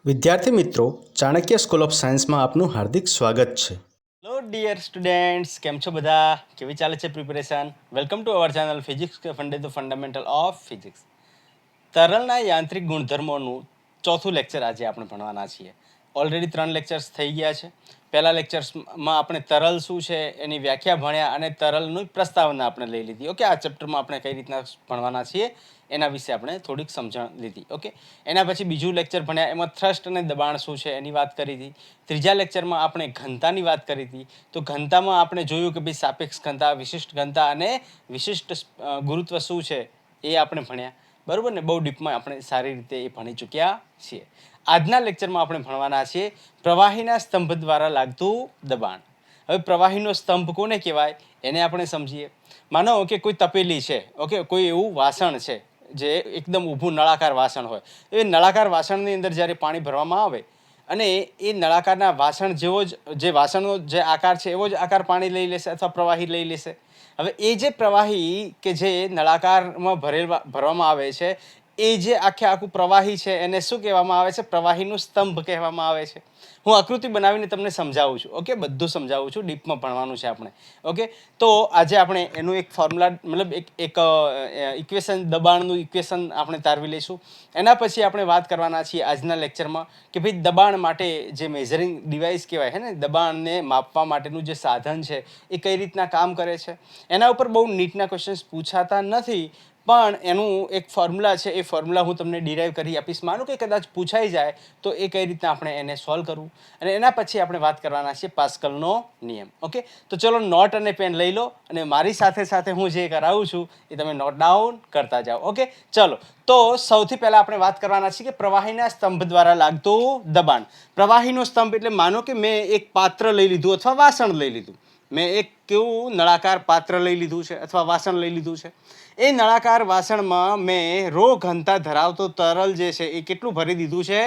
વિદ્યાર્થી મિત્રો, Chanakya school of સાયન્સમાં આપનું હાર્દિક સ્વાગત છે. હેલો ડિયર સ્ટુડન્ટ્સ, કેમ છો બધા? કેવી ચાલે છે preparation? Welcome to our channel physics કે ફંડામેન્ટલ ઓફ ફિઝિક્સ. તરલના યાંત્રિક ગુણધર્મોનું ચોથું લેક્ચર આજે આપણે ભણવાના છીએ. ઓલરેડી 3 લેક્ચર્સ થઈ ગયા છે. પહેલા લેક્ચર્સમાં આપણે તરલ શું છે એની વ્યાખ્યા ભણ્યા અને તરલની પ્રસ્તાવના આપણે લઈ લીધી. ઓકે, આ ચેપ્ટરમાં આપણે કઈ રીતના ભણવાના છીએ એના વિશે આપણે થોડીક સમજણ લીધી. ઓકે, એના પછી બીજું લેક્ચર ભણ્યા, એમાં થ્રસ્ટ અને દબાણ શું છે એની વાત કરી હતી. ત્રીજા લેક્ચરમાં આપણે ઘનતાની વાત કરી હતી. તો ઘનતામાં આપણે જોયું કે ભાઈ સાપેક્ષ ઘનતા, વિશિષ્ટ ઘનતા અને વિશિષ્ટ ગુરુત્વ શું છે એ આપણે ભણ્યા. બરાબર ને? બહુ ડીપમાં આપણે સારી રીતે એ ભણી ચૂક્યા છીએ. આજના લેક્ચરમાં આપણે ભણવાના છીએ પ્રવાહીના સ્તંભ દ્વારા લાગતું દબાણ. હવે પ્રવાહીનો સ્તંભ કોને કહેવાય એને આપણે સમજીએ. માનો કે કોઈ તપેલી છે, ઓકે, કોઈ એવું વાસણ છે જે એકદમ ઊભું નળાકાર વાસણ હોય. એ નળાકાર વાસણની અંદર જ્યારે પાણી ભરવામાં આવે અને એ નળાકારના વાસણ જેવો જ, જે વાસણનો જે આકાર છે એવો જ આકાર પાણી લઈ લેશે અથવા પ્રવાહી લઈ લેશે. હવે એ જે પ્રવાહી કે જે નળાકારમાં ભરવામાં આવે છે એ જે આખું પ્રવાહી છે એને શું કહેવામાં આવે છે? પ્રવાહીનું સ્તંભ કહેવામાં આવે છે. હું આકૃતિ બનાવીને તમને સમજાવું છું. ઓકે, બધું સમજાવું છું, ડીપમાં ભણવાનું છે આપણે. ઓકે, તો આજે આપણે એનું એક ફોર્મ્યુલા, મતલબ એક ઇક્વેશન, દબાણનું ઇક્વેશન આપણે તારવી લઈશું. એના પછી આપણે વાત કરવાના છીએ આજના લેક્ચરમાં કે ભાઈ દબાણ માટે જે મેઝરિંગ ડિવાઇસ કહેવાય છે ને, દબાણને માપવા માટેનું જે સાધન છે એ કઈ રીતના કામ કરે છે. એના ઉપર બહુ નીટના ક્વેશ્ચન્સ પૂછાતા નથી, પણ એનું એક ફોર્મ્યુલા છે, એ ફોર્મ્યુલા હું તમને ડિરાઈવ કરી આપીશ. માનું કે કદાચ પૂછાઈ જાય તો એ કઈ રીતના આપણે એને સોલ્વ કરવું. અને એના પછી આપણે વાત કરવાના છીએ પાસ્કલનો નિયમ. ઓકે, તો ચલો નોટ અને પેન લઈ લો અને મારી સાથે સાથે હું જે કરાવું છું એ તમે નોટ ડાઉન કરતા જાઓ. ઓકે, ચલો. તો સૌથી પહેલા આપણે વાત કરવાના છીએ કે પ્રવાહીના સ્તંભ દ્વારા લાગતું દબાણ. પ્રવાહીનો સ્તંભ એટલે માનો કે મેં એક પાત્ર લઈ લીધું અથવા વાસણ લઈ લીધું. મેં એક કેવું નળાકાર પાત્ર લઈ લીધું છે અથવા વાસણ લઈ લીધું છે. એ નળાકાર વાસણમાં મેં રો ઘનતા ધરાવતો તરલ જે છે એ કેટલું ભરી દીધું છે?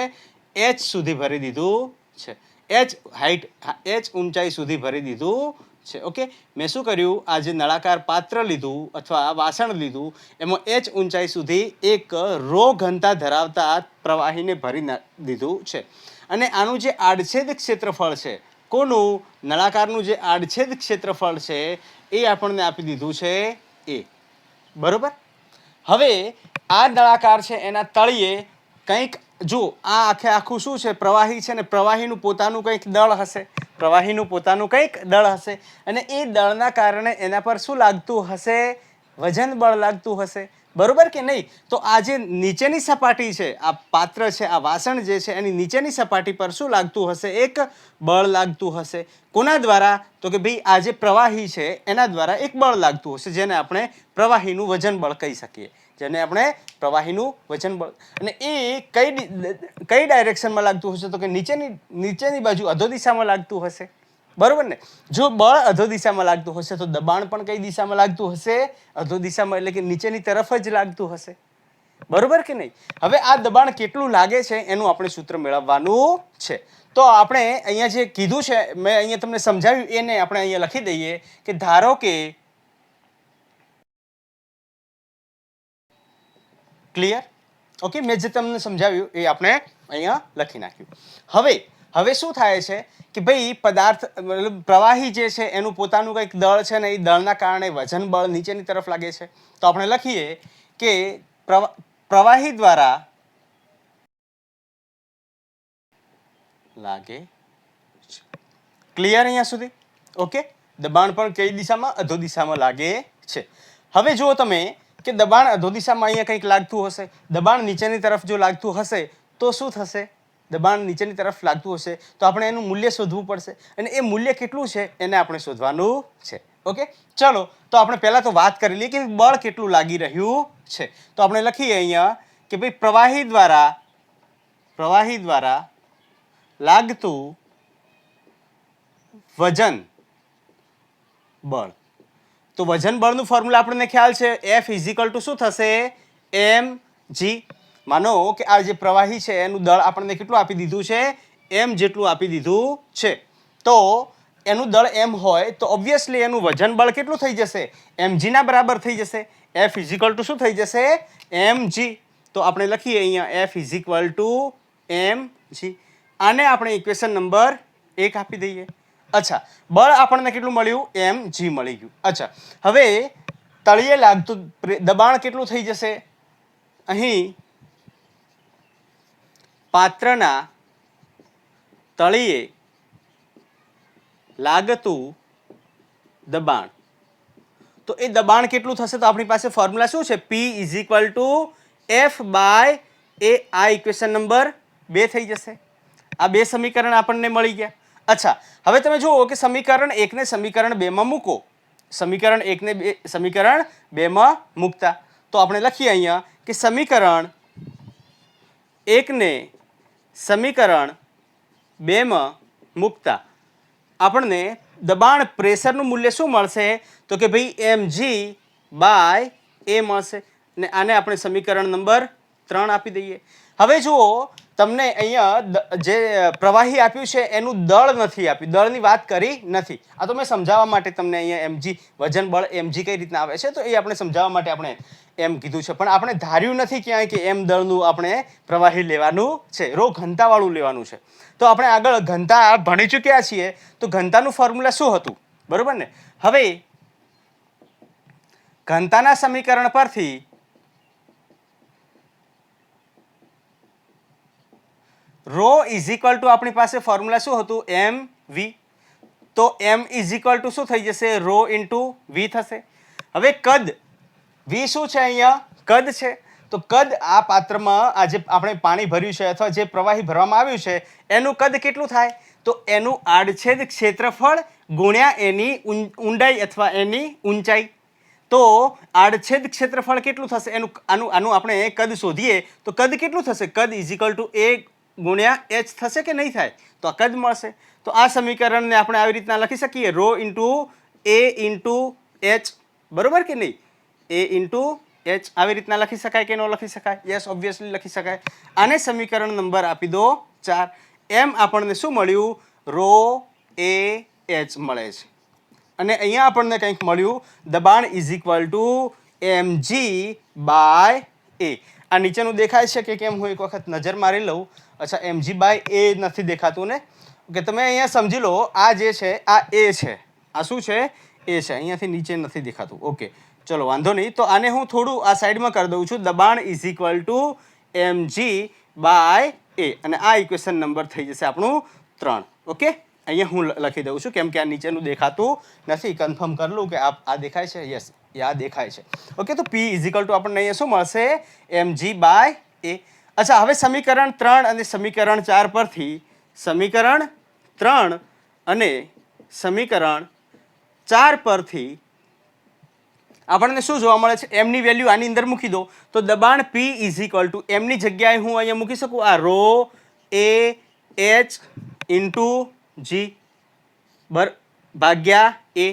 h સુધી ભરી દીધું છે. h ઊંચાઈ સુધી ભરી દીધું છે. ઓકે, મેં શું કર્યું? આ જે નળાકાર પાત્ર લીધું અથવા વાસણ લીધું એમાં h ઊંચાઈ સુધી એક રો ઘનતા ધરાવતા પ્રવાહીને ભરી દીધું છે. અને આનું જે આડછેદ ક્ષેત્રફળ છે, કોનું? નળાકારનું જે આડછેદ ક્ષેત્રફળ છે એ આપણને આપી દીધું છે એ. બરોબર? હવે આ નળાકાર છે એના તળિયે કંઈક જો આ આખું શું છે? પ્રવાહી છે ને, પ્રવાહીનું પોતાનું કંઈક દળ હશે. પ્રવાહીનું પોતાનું કંઈક દળ હશે અને એ દળના કારણે એના પર શું લાગતું હશે? વજન બળ લાગતું હશે. બરોબર કે નહીં? તો આ જે નીચેની સપાટી છે, આ પાત્ર છે, આ વાસણ જે છે એની નીચેની સપાટી પર શું લાગતું હશે? એક બળ લાગતું હશે. કોના દ્વારા? તો કે ભાઈ આ જે પ્રવાહી છે એના દ્વારા એક બળ લાગતું હશે, જેને આપણે પ્રવાહીનું વજન બળ કહી શકીએ. જેને આપણે પ્રવાહીનું વજન બળ. અને એ કઈ ડાયરેક્શનમાં લાગતું હશે? તો કે નીચેની બાજુ, અધો દિશામાં લાગતું હશે. બરોબર ને? જો બળ અધો દિશામાં લાગતું હશે તો દબાણ પણ કઈ દિશામાં લાગતું હશે? અધો દિશામાં, એટલે કે નીચેની તરફ જ લાગતું હશે. બરોબર કે નહીં? હવે આ દબાણ કેટલું લાગે છે એનું આપણે સૂત્ર મેળવવાનું છે. તો આપણે અહીંયા જે કીધું છે, મેં અહીંયા તમને સમજાવ્યું એને આપણે અહીંયા લખી દઈએ કે ધારો કે, ક્લિયર? ઓકે, મેં જે તમને સમજાવ્યું એ આપણે અહીંયા લખી નાખ્યું. હવે શું થાય છે કે ભાઈ પદાર્થ, મતલબ પ્રવાહી જે છે એનું પોતાનું કંઈક દળ છે ને, એ દળના કારણે વજન બળ નીચેની તરફ લાગે છે. તો આપણે લખીએ કે પ્રવાહી દ્વારા લાગે. ક્લિયર અહીંયા સુધી? ઓકે, દબાણ પણ કઈ દિશામાં? અધો દિશામાં લાગે છે. હવે જુઓ તમે કે દબાણ અધો દિશામાં અહીંયા કંઈક લાગતું હશે. દબાણ નીચેની તરફ જો લાગતું હશે તો શું થશે? દબાણ નીચેની તરફ લાગતું હશે તો આપણે એનું મૂલ્ય શોધવું પડશે. અને એ મૂલ્ય કેટલું છે એને આપણે શોધવાનું છે. ઓકે, ચલો. તો આપણે પહેલા તો વાત કરી લઈએ કે બળ કેટલું લાગી રહ્યું છે. તો આપણે લખીએ અહીંયા કે ભાઈ પ્રવાહી દ્વારા લાગતું વજન બળ. તો વજન બળનું ફોર્મ્યુલા આપણને ખ્યાલ છે. F = શું થશે? mg. માનો કે આ જે પ્રવાહી છે એનું દળ આપણને કેટલું આપી દીધું છે? m જેટલું આપી દીધું છે. તો એનું દળ m હોય તો ઓબ્વિયસલી એનું વજન બળ કેટલું થઈ જશે? mg ના બરાબર થઈ જશે. F = શું થઈ જશે? mg. તો આપણે લખીએ અહીંયા F = mg. આને આપણે ઇક્વેશન નંબર 1 આપી દઈએ. અચ્છા, બળ આપણને કેટલું મળ્યું? mg મળી ગયું. અચ્છા, હવે તળિયે લાગતું દબાણ કેટલું થઈ જશે? અહીં પાત્રના તળિયે લાગતું દબાણ, તો એ દબાણ કેટલું થશે? તો આપણી પાસે ફોર્મ્યુલા શું છે? P is equal to F by A. આ ઇક્વેશન નંબર 2 થઈ જશે. આ બે સમીકરણ આપણને મળી ગયા. અચ્છા, હવે તમે જુઓ કે સમીકરણ 1 ને સમીકરણ 2 માં મૂકો. સમીકરણ 1 ને સમીકરણ 2 માં મૂકતા તો આપણે લખીએ અહીંયા કે સમીકરણ 1 ને સમીકરણ 2 માં મૂકતા આપણને દબાણ પ્રેશરનું મૂલ્ય શું મળશે? તો કે ભાઈ mg બાય એ મળશે. ને આને આપણે સમીકરણ નંબર 3 આપી દઈએ. હવે જુઓ, તમને અહીંયા જે પ્રવાહી આપ્યું છે એનું દળ નથી આપ્યું, દળની વાત કરી નથી. આ તો મેં સમજાવવા માટે તમને અહીંયા mg વજન બળ mg કઈ રીતના આવે છે તો એ આપણે સમજાવવા માટે આપણે એમ કીધું છે. પણ આપણે ધાર્યું નથી ક્યાંય કે m દળનું આપણે પ્રવાહી લેવાનું છે, રો ઘનતાવાળું લેવાનું છે. તો આપણે આગળ ઘનતા ભણી ચૂક્યા છીએ, તો ઘનતાનું ફોર્મ્યુલા શું હતું? બરોબર ને? હવે ઘનતાના સમીકરણ પરથી રો ઇઝ ઇક્વલ ટુ આપણી પાસે ફોર્મ્યુલા શું હતું? mv. તો m ઇઝ ઇક્વલ ટુ શું થઈ જશે? રો ઇન્ટુ v થશે. હવે કદ v શું છે? અહીંયા કદ છે. તો કદ આ પાત્રમાં આ જે આપણે પાણી ભર્યું છે અથવા જે પ્રવાહી ભરવામાં આવ્યું છે એનું કદ કેટલું થાય? તો એનું આડછેદ ક્ષેત્રફળ ગુણ્યા એની ઊંડાઈ અથવા એની ઊંચાઈ. તો આડછેદ ક્ષેત્રફળ કેટલું થશે? આનું આપણે કદ શોધીએ તો કદ કેટલું થશે? કદ ઇઝ ઇક્વલ ટુ a ગુણ્યા h થશે કે નહીં થાય? તો આ કદ મળશે. તો આ સમીકરણને આપણે આવી રીતના લખી શકીએ, row into a into h. બરોબર કે નહીં? a ઇન્ટુ h આવી રીતના લખી શકાય કે ન લખી શકાય? યસ, ઓબ્વિયસલી લખી શકાય. આને સમીકરણ નંબર આપી દો 4. એમ આપણને શું મળ્યું? રો a h મળે છે. અને અહીંયા આપણને કંઈક મળ્યું, દબાણ is equal to mg by A. આ નીચેનું દેખાય છે કે કેમ? હું એક વખત નજર મારી લઉં. અચ્છા, mg બાય એ નથી દેખાતું ને? ઓકે, તમે અહીંયા સમજી લો, આ જે છે આ એ છે, આ શું છે? એ છે. અહીંયાથી નીચે નથી દેખાતું. ઓકે, ચલો વાંધો નહીં. તો આને હું થોડું આ સાઈડમાં કરી દઉં છું. દબાણ is equal to mg by A. અને આ ઇક્વેશન નંબર થઈ જશે આપણું 3. ઓકે, અહીંયા હું લખી દઉં છું કેમ કે આ નીચેનું દેખાતું નથી. કન્ફર્મ કરી લઉં કે આ દેખાય છે? યસ, આ દેખાય છે. ઓકે, તો p ઇઝ ઇક્વલ ટુ આપણને અહીંયા શું મળશે? mg બાય એ. અચ્છા, હવે સમીકરણ 3 અને સમીકરણ 4 પરથી સમીકરણ 3 અને સમીકરણ 4 પરથી આપણને શું જોવા મળે છે? એમની વેલ્યુ આની અંદર મૂકી દો તો દબાણ p ઇઝ ઇક્વલ ટુ એમની જગ્યાએ હું અહીંયા મૂકી શકું આ row a h into g ભાગ્યા a.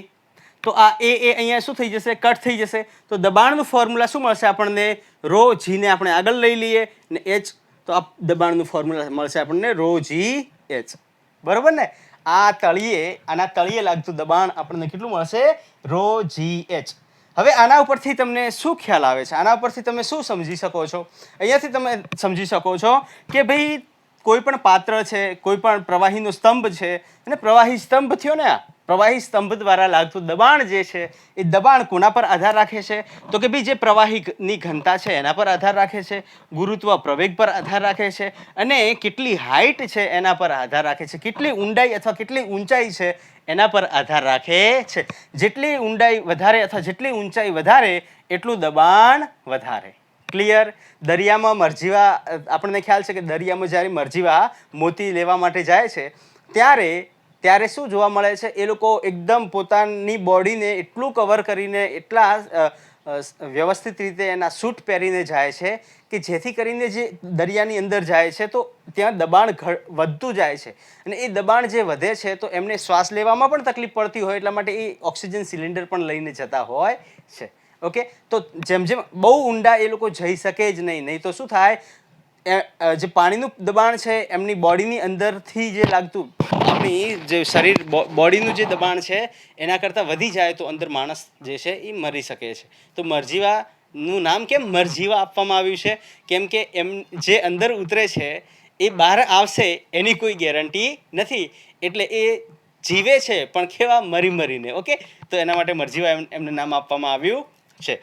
તો આ એ અહીંયા શું થઈ જશે? કટ થઈ જશે. તો દબાણનું ફોર્મ્યુલા શું મળશે આપણને? રો g ને આપણે આગળ લઈ લઈએ ને h, તો આ દબાણનું ફોર્મ્યુલા મળશે આપણને રો g h. બરોબર ને? આ તળિયે, આના તળિયે લાગતું દબાણ આપણને કેટલું મળશે? Row g h. હવે આના ઉપરથી તમને શું ખ્યાલ આવે છે? આના ઉપરથી તમે શું સમજી શકો છો? અહીંયાથી તમે સમજી શકો છો કે ભાઈ કોઈ પણ પાત્ર છે, કોઈ પણ પ્રવાહીનો સ્તંભ છે, અને પ્રવાહી સ્તંભ થયો ને, આ પ્રવાહી સ્તંભ દ્વારા લાગતું દબાણ જે છે એ દબાણ કોના પર આધાર રાખે છે? તો કે ભાઈ જે પ્રવાહીની ઘનતા છે એના પર આધાર રાખે છે, ગુરુત્વ પ્રવેગ પર આધાર રાખે છે, અને કેટલી હાઈટ છે એના પર આધાર રાખે છે, કેટલી ઊંડાઈ અથવા કેટલી ઊંચાઈ છે એના પર આધાર રાખે છે. જેટલી ઊંડાઈ વધારે અથવા જેટલી ઊંચાઈ વધારે એટલું દબાણ વધારે. ક્લિયર? દરિયામાં મરજીવા, આપણને ખ્યાલ છે કે દરિયામાં જ્યારે મરજીવા મોતી લેવા માટે જાય છે ત્યારે શું જોવા મળે છે? એ લોકો એકદમ પોતાની બોડીને એટલું કવર કરીને, એટલા વ્યવસ્થિત રીતે એના સૂટ પહેરીને જાય છે કે જેથી કરીને જે દરિયાની અંદર જાય છે તો ત્યાં દબાણ વધતું જાય છે. અને એ દબાણ જે વધે છે તો એમને શ્વાસ લેવામાં પણ તકલીફ પડતી હોય, એટલા માટે એ ઓક્સિજન સિલિન્ડર પણ લઈને જતા હોય છે. ઓકે, તો જેમ જેમ બહુ ઊંડા એ લોકો જઈ શકે જ નહીં તો શું થાય? જે પાણીનું દબાણ છે એમની બોડીની અંદરથી જે લાગતું, આપણી જે શરીર બોડીનું જે દબાણ છે એના કરતાં વધી જાય તો અંદર માણસ જે છે એ મરી શકે છે. તો મરજીવાનું નામ કેમ મરજીવા આપવામાં આવ્યું છે? કેમ કે એમ જે અંદર ઉતરે છે એ બહાર આવશે એની કોઈ ગેરંટી નથી. એટલે એ જીવે છે પણ કેવા મરી મરીને. ઓકે, તો એના માટે મરજીવા એમને નામ આપવામાં આવ્યું છે.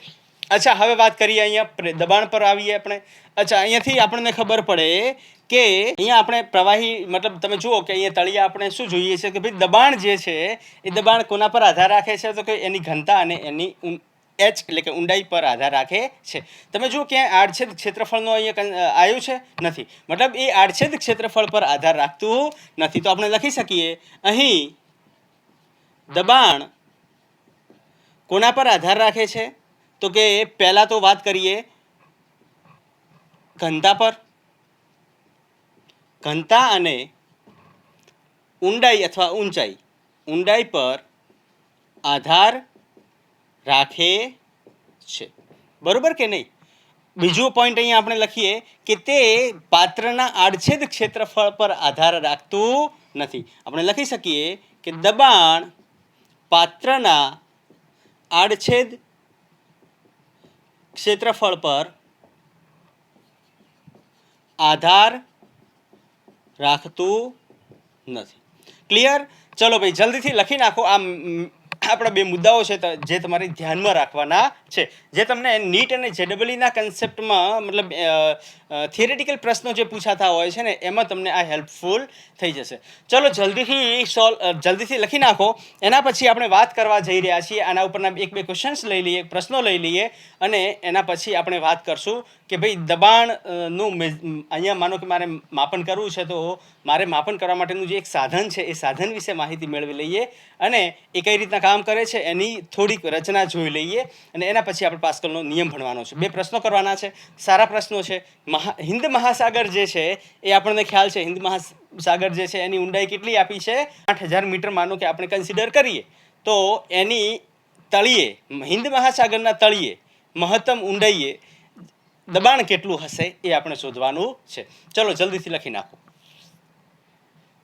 અચ્છા, હવે વાત કરીએ અહીંયા દબાણ પર આવીએ આપણે. અચ્છા, અહીંયાથી આપણને ખબર પડે કે અહીંયા આપણે પ્રવાહી મતલબ તમે જુઓ કે અહીંયા તળિયા આપણે શું જોઈએ છે કે ભાઈ દબાણ જે છે એ દબાણ કોના પર આધાર રાખે છે? તો કે એની ઘનતા અને એની એચ એટલે કે ઊંડાઈ પર આધાર રાખે છે. તમે જુઓ ક્યાંય આડછેદ ક્ષેત્રફળનો અહીંયા આવ્યું છે? નથી. મતલબ એ આડછેદ ક્ષેત્રફળ પર આધાર રાખતું નથી. તો આપણે લખી શકીએ અહીં દબાણ કોના પર આધાર રાખે છે? તો કે પહેલા તો વાત કરીએ ઘનતા પર. ઘનતા અને ઊંડાઈ અથવા ઊંડાઈ પર આધાર રાખે છે. બરોબર કે નહીં? બીજો પોઈન્ટ અહીંયા આપણે લખીએ કે તે પાત્રના આડછેદ ક્ષેત્રફળ પર આધાર રાખતું નથી. આપણે લખી શકીએ કે દબાણ પાત્રના આડછેદ ક્ષેત્રફળ પર આધાર રાખતું નથી. ક્લિયર? ચલો ભાઈ જલ્દીથી લખી નાખો. આપણા બે મુદ્દાઓ છે જે તમારે ધ્યાનમાં રાખવાના છે, જે તમને નીટ અને જેડબલઈના કન્સેપ્ટમાં મતલબ થિયરેટિકલ પ્રશ્નો જે પૂછાતા હોય છે ને એમાં તમને આ હેલ્પફુલ થઈ જશે. ચલો જલ્દીથી લખી નાખો. એના પછી આપણે વાત કરવા જઈ રહ્યા છીએ. આના ઉપરના એક બે ક્વેશ્ચન્સ લઈ લઈએ, પ્રશ્નો લઈ લઈએ અને એના પછી આપણે વાત કરશું કે ભાઈ દબાણનું અહીંયા માનો કે મારે માપન કરવું છે, તો મારે માપન કરવા માટેનું જે એક સાધન છે એ સાધન વિશે માહિતી મેળવી લઈએ અને એ કઈ રીતના કામ કરે છે એની થોડીક રચના જોઈ લઈએ અને એના પછી આપણે પાસ્કલનો નિયમ ભણવાનો છે. બે પ્રશ્નો કરવાના છે, સારા પ્રશ્નો છે. હિન્દ મહાસાગર જે છે એ આપણને ખ્યાલ છે, હિન્દ મહાસાગર જે છે એની ઊંડાઈ કેટલી આપી છે? 8,000 મીટર માનો કે આપણે કન્સિડર કરીએ તો એની તળિયે, હિન્દ મહાસાગરના તળિયે મહત્તમ ઊંડાઈએ દબાણ કેટલું હશે એ આપણે શોધવાનું છે. ચલો જલ્દીથી લખી નાખો.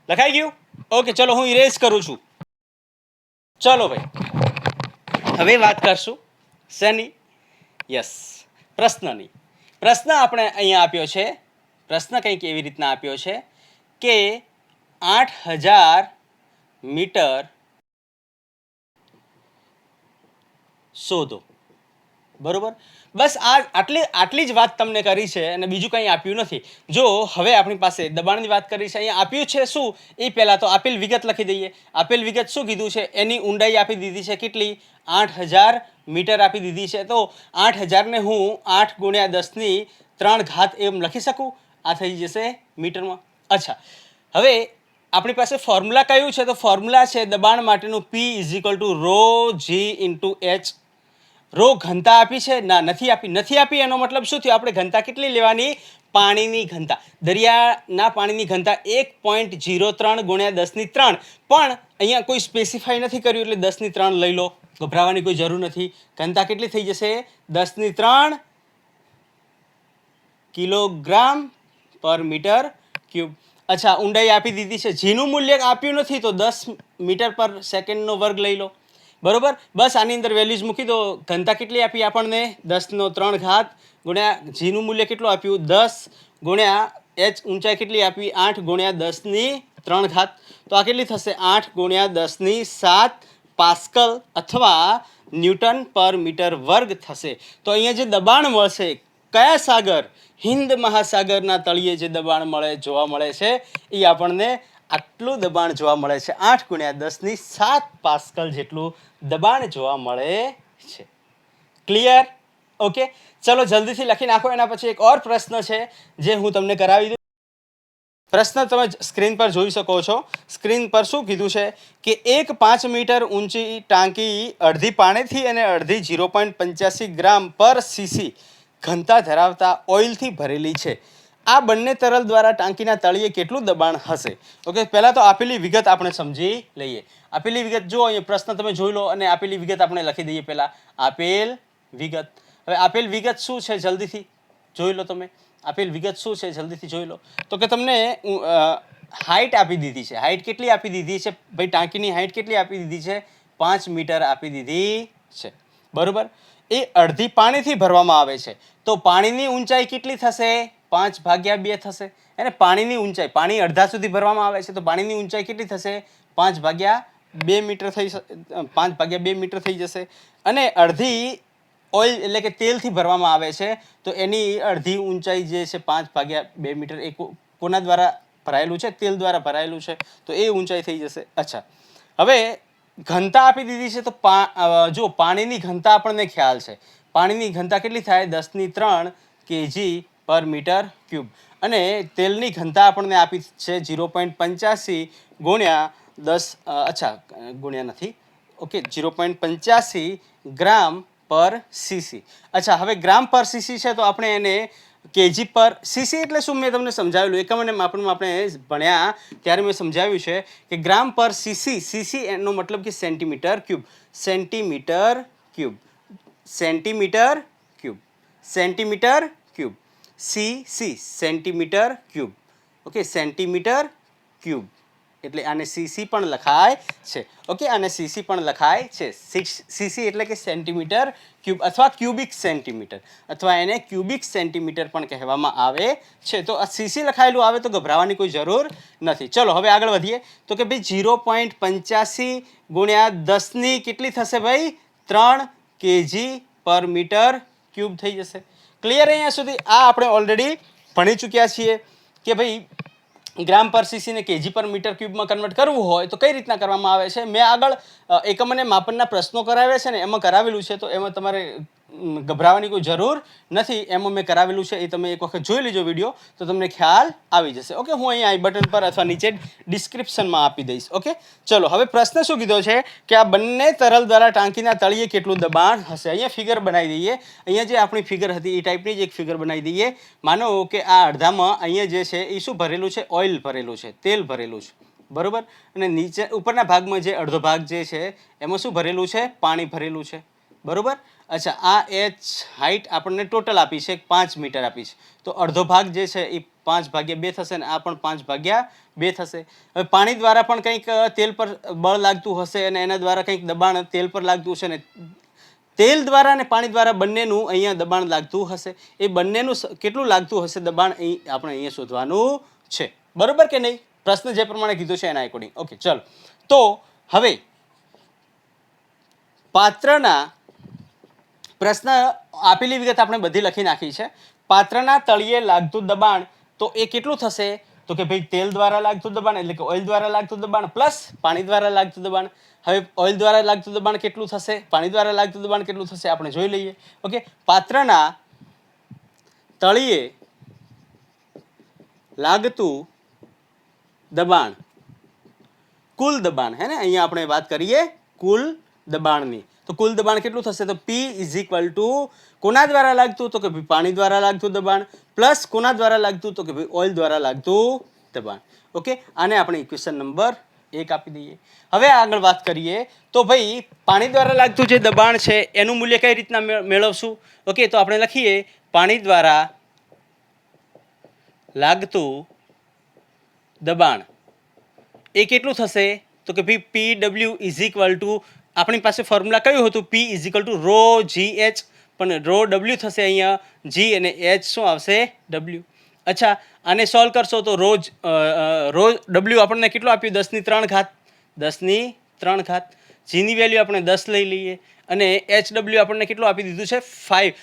લખાઈ ગયું? ઓકે, ચલો હું ઇરેઝ કરું છું. ચલો ભાઈ હવે વાત કરશું શેની? યસ, પ્રશ્નની. પ્રશ્ન આપણે અહીંયા આપ્યો છે. પ્રશ્ન કંઈક એવી રીતના આપ્યો છે કે 8,000 મીટર શોધો. બરોબર? બસ આટલી જ વાત તમને કરી છે અને બીજું કંઈ આપ્યું નથી. જો હવે આપણી પાસે દબાણની વાત કરી છે, અહીંયા આપ્યું છે શું એ પહેલાં તો આપેલ વિગત લખી દઈએ. આપેલ વિગત શું કીધું છે? એની ઊંડાઈ આપી દીધી છે કેટલી? 8,000 મીટર આપી દીધી છે. તો 8,000 ને હું 8 × 10³ એમ લખી શકું. આ થઈ જશે મીટરમાં. અચ્છા, હવે આપણી પાસે ફોર્મ્યુલા કયું છે? તો ફોર્મ્યુલા છે દબાણ માટેનું P = ρg × h. રો ઘનતા આપી છે? ના, નથી આપી. એનો મતલબ શું થયો? આપણે ઘનતા કેટલી લેવાની? પાણીની ઘનતા. દરિયાના પાણીની ઘનતા 1.03 × 10³ પણ અહીંયા કોઈ સ્પેસિફાઈ નથી કર્યું એટલે 10³ લઈ લો. ગભરાવાની કોઈ જરૂર નથી. ઘનતા કેટલી થઈ જશે? 10³ કિલોગ્રામ/મીટર ક્યુબ. અચ્છા, ઊંડાઈ આપી દીધી છે. જીનું મૂલ્ય આપ્યું નથી તો 10 મીટર/સેકન્ડનો વર્ગ લઈ લો. બરોબર? બસ આની અંદર વેલ્યુઝ મૂકી દો. ઘનતા કેટલી આપી આપણને? 10³ ગુણ્યા જીનું મૂલ્ય કેટલું આપ્યું? 10 ગુણ્યા એચ ઊંચાઈ કેટલી આપી? 8 × 10³ તો આ કેટલી થશે? 8 × 10⁷ પાસ્કલ અથવા ન્યૂટન/મીટર² થશે. તો અહીંયા જે દબાણ મળશે કયા સાગર? હિન્દ મહાસાગરના તળિયે જે દબાણ જોવા મળે છે એ આપણને આટલું દબાણ જોવા મળે છે. 8 × 10⁷ પાસ્કલ જેટલું દબાણ જોવા મળે છે. ક્લિયર? ઓકે, ચલો જલ્દીથી લખી નાખો. એના પછી એક ઓર પ્રશ્ન છે જે હું તમને કરાવી દઉં. પ્રશ્ન તમે સ્ક્રીન પર જોઈ શકો છો. સ્ક્રીન પર શું કીધું છે કે એક 5 મીટર ઊંચી ટાંકી અડધી પાણીથી અને અડધી 0.85 ગ્રામ/cc ઘનતા ધરાવતા ઓઇલથી ભરેલી છે. આ બંને તરલ દ્વારા ટાંકીના તળિયે કેટલું દબાણ હશે? ઓકે, પહેલાં તો આપેલી વિગત આપણે સમજી લઈએ. આપેલી વિગત જો અહીંયા પ્રશ્ન તમે જોઈ લો અને આપેલી વિગત આપણે લખી દઈએ. પહેલાં આપેલ વિગત. હવે આપેલ વિગત શું છે જલ્દીથી જોઈ લો તમે. આપેલ વિગત શું છે જલ્દીથી જોઈ લો. તો કે તમને હાઇટ આપી દીધી છે. હાઇટ કેટલી આપી દીધી છે ભાઈ? ટાંકીની હાઇટ કેટલી આપી દીધી છે? 5 મીટર આપી દીધી છે. બરોબર? એ અડધી પાણીથી ભરવામાં આવે છે તો પાણીની ઊંચાઈ કેટલી થશે? 5/2 થશે. અને પાણીની ઊંચાઈ, પાણી અડધા સુધી ભરવામાં આવે છે તો પાણીની ઊંચાઈ કેટલી થશે? 5/2 મીટર 5/2 મીટર થઈ જશે. અને અડધી ઓઇલ એટલે કે તેલથી ભરવામાં આવે છે તો એની અડધી ઊંચાઈ જે છે 5/2 મીટર એ કોના દ્વારા ભરાયેલું છે? તેલ દ્વારા ભરાયેલું છે તો એ ઊંચાઈ થઈ જશે. અચ્છા, હવે ઘનતા આપી દીધી છે તો જો પાણીની ઘનતા આપણને ખ્યાલ છે. પાણીની ઘનતા કેટલી થાય? 10³ kg/m³ અને તેલની ઘનતા આપણને આપી છે 0.85 ગુણ્યા 10 ગુણ્યા નથી, ઓકે, 0.85 g/cc. અચ્છા, હવે g/cc છે તો આપણે એને kg/cc એટલે શું મેં તમને સમજાવેલું, એકમ અને માપનમાં આપણે ભણ્યા ત્યારે મેં સમજાવ્યું છે કે g/cc, cc એનો મતલબ કે centimetre cube, centimetre cube, centimetre cube, centimetre cube, cc centimetre cube, okay, centimetre cube એટલે આને cc પણ લખાય છે, ઓકે, આને cc પણ લખાય છે. cc એટલે કે સેન્ટીમીટર ક્યુબ અથવા ક્યુબિક સેન્ટીમીટર અથવા એને ક્યુબિક સેન્ટીમીટર પણ કહેવામાં આવે છે. તો આ cc લખાયેલું આવે તો ગભરાવાની કોઈ જરૂર નથી. ચલો હવે આગળ વધીએ તો કે ભાઈ 0.85 ગુણ્યા 10 કેટલી થશે ભાઈ? 3 kg/m³ થઈ જશે. ક્લિયર અહીંયા સુધી? આ આપણે ઓલરેડી ભણી ચૂક્યા છીએ કે ભાઈ g/cc ને kg/m³ માં કન્વર્ટ કરવું હોય તો કઈ રીતના કરવામાં આવે છે. મેં આગળ એકમ અને માપનના પ્રશ્નો કરાવ્યા છે ને એમાં કરાવેલું છે તો એમાં તમારે ગભરાવાની કોઈ જરૂર નથી. એમાં મેં કરાવેલું છે એ તમે એક વખત જોઈ લેજો વિડીયો તો તમને ખ્યાલ આવી જશે. ઓકે, હું અહીંયા આઈ બટન પર અથવા નીચે ડિસ્ક્રિપ્શનમાં આપી દઈશ. ઓકે, ચલો હવે પ્રશ્ન શું કીધો છે કે આ બંને તરલ દ્વારા ટાંકીના તળિયે કેટલું દબાણ હશે? અહીંયા ફિગર બનાવી દઈએ. અહીંયા જે આપણી ફિગર હતી એ ટાઈપની જ એક ફિગર બનાવી દઈએ. માનો કે આ અડધામાં અહીંયા જે છે એ શું ભરેલું છે? ઓઇલ ભરેલું છે, તેલ ભરેલું છે, બરોબર. અને નીચે ઉપરના ભાગમાં જે અડધો ભાગ જે છે એમાં શું ભરેલું છે? પાણી ભરેલું છે, બરોબર. અચ્છા, આ h હાઇટ આપણને ટોટલ આપી છે 5 મીટર આપી છે તો અડધો ભાગ જે છે એ 5/2 થશે ને આ પણ 5/2 થશે. હવે પાણી દ્વારા પણ કંઈક તેલ પર બળ લાગતું હશે અને એના દ્વારા કંઈક દબાણ તેલ પર લાગતું હશે ને તેલ દ્વારા અને પાણી દ્વારા બંનેનું અહીંયા દબાણ લાગતું હશે. એ બંનેનું કેટલું લાગતું હશે દબાણ આપણે અહીંયા શોધવાનું છે, બરોબર કે નહીં? પ્રશ્ન જે પ્રમાણે કીધું છે એના એકોર્ડિંગ. ઓકે, ચલો તો હવે પાત્રના પ્રશ્ન આપેલી વિગત આપણે બધી લખી નાખી છે. પાત્રના તળિયે લાગતું દબાણ તો એ કેટલું થશે? તો કે ભાઈ તેલ દ્વારા લાગતું દબાણ એટલે કે ઓઇલ દ્વારા લાગતું દબાણ પ્લસ પાણી દ્વારા લાગતું દબાણ. હવે ઓઇલ દ્વારા લાગતું દબાણ કેટલું થશે? પાણી દ્વારા લાગતું દબાણ કેટલું થશે? આપણે જોઈ લઈએ. ઓકે, પાત્રના તળિયે લાગતું દબાણ, કુલ દબાણ, હે ને, અહીંયા આપણે વાત કરીએ કુલ દબાણની તો કુલ દબાણ કેટલું થશે? તો P કોના દ્વારા લાગતું? તો કે ભાઈ પાણી દ્વારા લાગતું દબાણ પ્લસ કોના દ્વારા લાગતું? તો કે ભાઈ ઓઇલ દ્વારા લાગતું દબાણ. ઓકે, આને આપણે ઇક્વેશન નંબર 1 આપી દઈએ. હવે આગળ વાત કરીએ તો ભાઈ પાણી દ્વારા લાગતું જે દબાણ છે એનું મૂલ્ય કઈ રીતના મેળવશું? ઓકે, તો આપણે લખીએ પાણી દ્વારા લાગતું દબાણ એ કેટલું થશે? તો કે ભાઈ PW આપણી પાસે ફોર્મ્યુલા કયું હતું? P ρgh, પણ ρw થશે અહીંયા g અને h શું આવશે? w. અચ્છા, આને સોલ્વ કરશો તો ρw આપણને કેટલું આપ્યું? 10³ 10³ g ની વેલ્યુ આપણે 10 લઈ લઈએ અને hw આપણને કેટલું આપી દીધું છે? 5.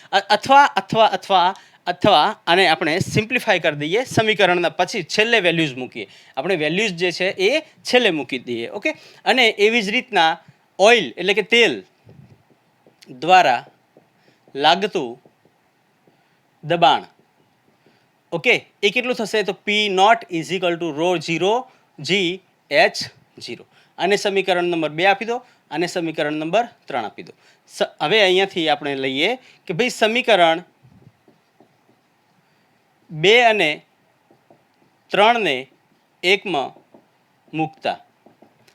અથવા આને આપણે સિમ્પ્લિફાય કરી દઈએ સમીકરણના પછી છેલ્લે વેલ્યુઝ મૂકીએ. આપણે વેલ્યુઝ જે છે એ છેલ્લે મૂકી દઈએ. ઓકે, અને એવી જ રીતના ઓઇલ એટલે કે તેલ દ્વારા લાગતું દબાણ, ઓકે, એ કેટલું થશે? તો P નોટ ρ0gh0. આને સમીકરણ નંબર 2 આપી દો, આને સમીકરણ નંબર 3 આપી દો. હવે અહીંયાથી આપણે લઈએ કે ભાઈ સમીકરણ 2 અને 3 ને 1 માં મૂકતા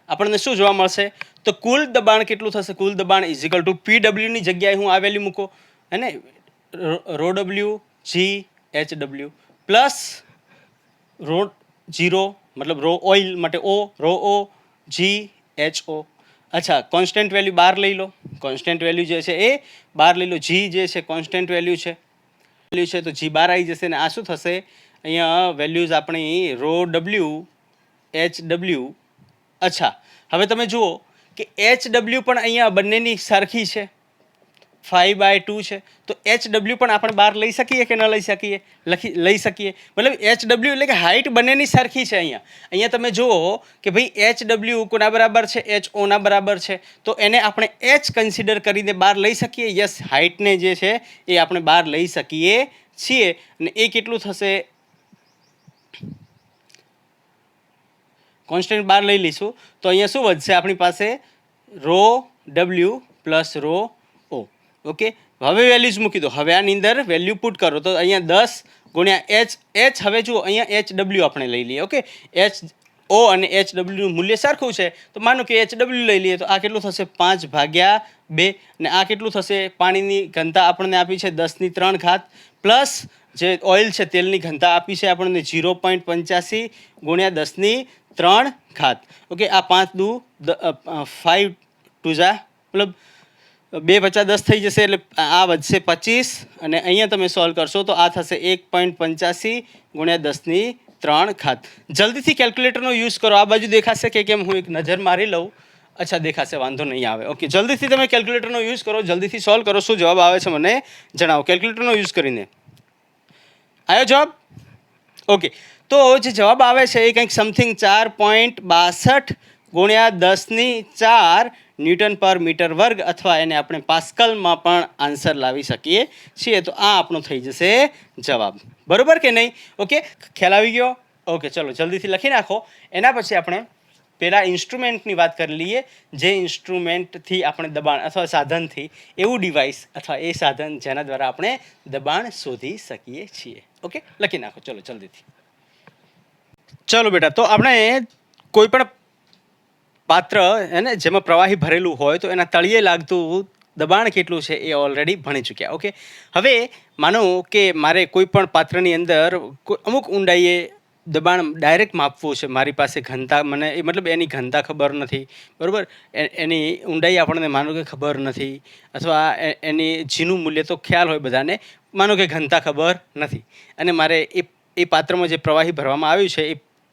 આપણને શું જોવા મળશે? તો કુલ દબાણ કેટલું થશે? કુલ દબાણ PW ની જગ્યાએ હું આ વેલ્યુ મૂકો, હે ને, ρw/gh/w પ્લસ ρ0 મતલબ રો ઓઇલ માટે ρo/gh0. અચ્છા, કોન્સ્ટન્ટ વેલ્યુ 12 લઈ લો. કોન્સ્ટન્ટ વેલ્યુ જે છે એ 12 લઈ લો. g જે છે કોન્સ્ટન્ટ વેલ્યુ છે. વેલ્યુ છે તો જી બાર આવી જશે ને આ શું થશે અહીંયા વેલ્યુઝ આપણી રો ડબલ્યુ એચ ડબલ્યુ. અચ્છા, હવે તમે જુઓ કે એચ ડબલ્યુ પણ અહીંયા બંનેની સરખી છે, 5/2 છે, તો એચ ડબલ્યુ પણ આપણે બહાર લઈ શકીએ કે ન લઈ શકીએ? લઈ શકીએ. મતલબ એચ ડબલ્યુ એટલે કે હાઇટ બંનેની સરખી છે. અહીંયા તમે જુઓ કે ભાઈ એચ ડબલ્યુ કોના બરાબર છે? એચ ઓના બરાબર છે. તો એને આપણે એચ કન્સિડર કરીને બહાર લઈ શકીએ. યસ, હાઇટને જે છે એ આપણે બહાર લઈ શકીએ છીએ. અને એ કેટલું થશે? કોન્સ્ટન્ટ બહાર લઈ લઈશું તો અહીંયા શું વધશે આપણી પાસે? રો ડબલ્યુ પ્લસ રો ઓ. ઓકે, હવે વેલ્યુઝ મૂકી દો. હવે આની અંદર વેલ્યુ પુટ કરો તો અહીંયા 10 ગુણ્યા એચ. હવે જુઓ અહીંયા એચ ડબલ્યુ આપણે લઈ લઈએ. ઓકે, એચ ઓ અને એચ ડબલ્યુનું મૂલ્ય સરખું છે તો માનો કે એચ ડબલ્યુ લઈ લઈએ તો આ કેટલું થશે? 5/2. અને આ કેટલું થશે? પાણીની ઘનતા આપણને આપી છે 10⁻³ પ્લસ જે ઓઇલ છે તેલની ઘનતા આપી છે આપણને 0.85 ગુણ્યા 10⁻³ ઓકે, આ 5 દુ 5 2 જા મતલબ 2 × 10 થઈ જશે એટલે આ વધશે 25 અને અહીંયા તમે સોલ્વ કરશો તો આ થશે 1.85 ગુણ્યા 10⁻³. જલ્દીથી કેલ્ક્યુલેટરનો યુઝ કરો. આ બાજુ દેખાશે કે કેમ? હું એક નજર મારી લઉં. અચ્છા, દેખાશે, વાંધો નહીં આવે. ઓકે, જલ્દીથી તમે કેલ્ક્યુલેટરનો યુઝ કરો, જલ્દીથી સોલ્વ કરો. શું જવાબ આવે છે મને જણાવો કેલ્ક્યુલેટરનો યુઝ કરીને. આવ્યો જવાબ? ઓકે, તો જે જવાબ આવે છે એ કંઈક સમથિંગ 4.62 ગુણ્યા 10⁴ ન્યૂટન પર મીટર વર્ગ અથવા એને આપણે પાસ્કલમાં પણ આન્સર લાવી શકીએ છીએ. તો આ આપણો થઈ જશે જવાબ. બરોબર કે નહીં? ઓકે, ખ્યાલ આવી ગયો? ઓકે, ચલો જલ્દીથી લખી નાખો. એના પછી આપણે પહેલાં ઇન્સ્ટ્રુમેન્ટની વાત કરી લઈએ. જે ઇન્સ્ટ્રુમેન્ટથી આપણે દબાણ અથવા સાધનથી એવું ડિવાઇસ અથવા એ સાધન જેના દ્વારા આપણે દબાણ શોધી શકીએ છીએ. ઓકે, લખી નાખો ચલો જલ્દીથી. ચલો બેટા, તો આપણે કોઈ પણ પાત્ર એને જેમાં પ્રવાહી ભરેલું હોય તો એના તળિયે લાગતું દબાણ કેટલું છે એ ઓલરેડી ભણી ચૂક્યા. ઓકે, હવે માનો કે મારે કોઈ પણ પાત્રની અંદર અમુક ઊંડાઈએ દબાણ ડાયરેક્ટ માપવું છે. મારી પાસે ઘનતા મને મતલબ એની ઘનતા ખબર નથી, બરાબર? એની ઊંડાઈ આપણને માનો કે ખબર નથી અથવા એની જીનું મૂલ્ય તો ખ્યાલ હોય બધાને, માનો કે ઘનતા ખબર નથી અને મારે એ પાત્રમાં જે પ્રવાહી ભરવામાં આવ્યું છે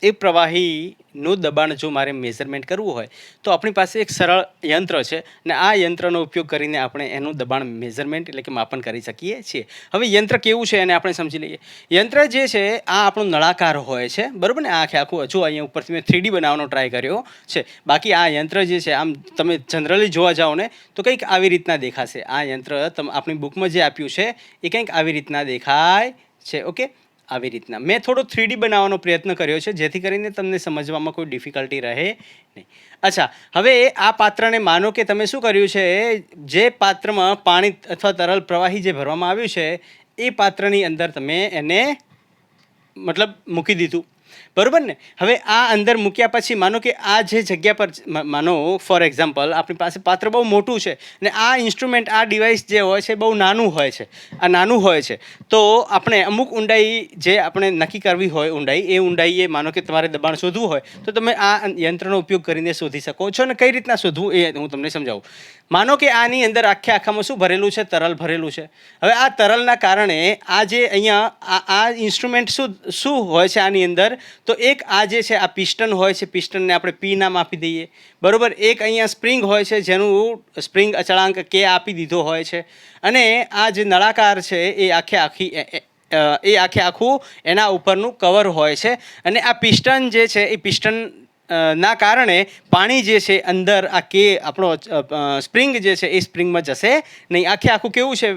એ પ્રવાહીનું દબાણ જો મારે મેઝરમેન્ટ કરવું હોય તો આપણી પાસે એક સરળ યંત્ર છે અને આ યંત્રનો ઉપયોગ કરીને આપણે એનું દબાણ મેઝરમેન્ટ એટલે કે માપન કરી શકીએ છીએ. હવે યંત્ર કેવું છે એને આપણે સમજી લઈએ. યંત્ર જે છે આ આપણું નળાકાર હોય છે, બરાબર ને? આખું જો અહીંયા ઉપરથી મેં 3D બનાવવાનો ટ્રાય કર્યો છે. બાકી આ યંત્ર જે છે આમ તમે જનરલી જોવા જાઓ ને તો કંઈક આવી રીતના દેખાશે. આ યંત્ર આપણી બુકમાં જે આપ્યું છે એ કંઈક આવી રીતના દેખાય છે. ઓકે, આવી રીતના મેં થોડો 3D બનાવવાનો પ્રયત્ન કર્યો છે જેથી કરીને તમને સમજવામાં કોઈ ડિફિકલ્ટી રહે નહીં. અચ્છા, હવે આ પાત્રને માનો કે તમે શું કર્યું છે, જે પાત્રમાં પાણી અથવા તરલ પ્રવાહી જે ભરવામાં આવ્યું છે એ પાત્રની અંદર તમે એને મતલબ મૂકી દીધું, બરાબર ને? હવે આ અંદર મૂક્યા પછી માનો કે આ જે જગ્યા પર માનો ફોર એક્ઝામ્પલ આપણી પાસે પાત્ર બહુ મોટું છે ને આ ઇન્સ્ટ્રુમેન્ટ આ ડિવાઇસ જે હોય છે બહુ નાનું હોય છે. આ નાનું હોય છે તો આપણે અમુક ઊંડાઈ જે આપણે નક્કી કરવી હોય ઊંડાઈ, એ ઊંડાઈએ માનો કે તમારે દબાણ શોધવું હોય તો તમે આ યંત્રનો ઉપયોગ કરીને શોધી શકો છો. અને કઈ રીતના શોધવું એ હું તમને સમજાવું. માનો કે આની અંદર આખામાં શું ભરેલું છે? તરલ ભરેલું છે. હવે આ તરલના કારણે આ જે અહીંયા આ ઇન્સ્ટ્રુમેન્ટ શું હોય છે આની અંદર? તો એક આ જે છે આ પિસ્ટન હોય છે, પિસ્ટનને આપણે પી નામ આપી દઈએ, બરાબર? એક અહીંયા સ્પ્રિંગ હોય છે જેનું સ્પ્રિંગ અચળાંક કે આપી દીધો હોય છે અને આ જે નળાકાર છે એ આખું એના ઉપરનું કવર હોય છે અને આ પિસ્ટન જે છે એ પિસ્ટન ના કારણે પાણી જે છે અંદર આ કે આપણો સ્પ્રિંગ જે છે એ સ્પ્રિંગમાં જશે નહીં. આખું કેવું છે?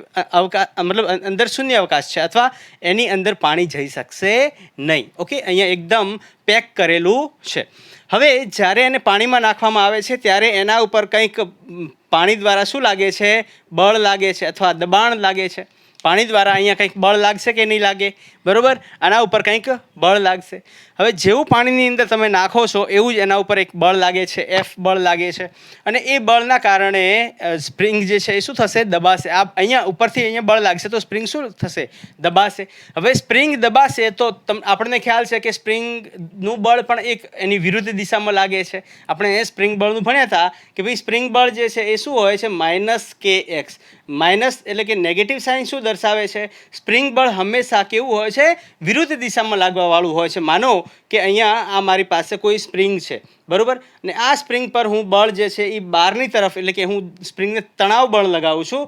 મતલબ અંદર શૂન્ય અવકાશ છે અથવા એની અંદર પાણી જઈ શકશે નહીં. ઓકે, અહીંયા એકદમ પેક કરેલું છે. હવે જ્યારે એને પાણીમાં નાખવામાં આવે છે ત્યારે એના ઉપર કંઈક પાણી દ્વારા શું લાગે છે? બળ લાગે છે અથવા દબાણ લાગે છે. પાણી દ્વારા અહીંયા કંઈક બળ લાગશે કે નહીં લાગે? બરાબર, આના ઉપર કંઈક બળ લાગશે. હવે જેવું પાણીની અંદર તમે નાખો છો એવું જ એના ઉપર એક બળ લાગે છે, એફ બળ લાગે છે અને એ બળના કારણે સ્પ્રિંગ જે છે એ શું થશે? દબાશે. આ અહીંયા ઉપરથી અહીંયા બળ લાગશે તો સ્પ્રિંગ શું થશે? દબાશે. હવે સ્પ્રિંગ દબાશે તો આપણને ખ્યાલ છે કે સ્પ્રિંગનું બળ પણ એક એની વિરુદ્ધ દિશામાં લાગે છે. આપણે સ્પ્રિંગ બળનું ભણ્યા હતા કે ભાઈ સ્પ્રિંગ બળ જે છે એ શું હોય છે? -kx. માઇનસ એટલે કે નેગેટિવ સાઇન શું દર્શાવે છે? સ્પ્રિંગ બળ હંમેશા કેવું હોય છે? વિરુદ્ધ દિશામાં લાગવાવાળું હોય છે. માનો કે અહીંયા આ મારી પાસે કોઈ સ્પ્રિંગ છે, બરાબર, અને આ સ્પ્રિંગ પર હું બળ જે છે એ બહારની તરફ, એટલે કે હું સ્પ્રિંગને તણાવ બળ લગાવું છું.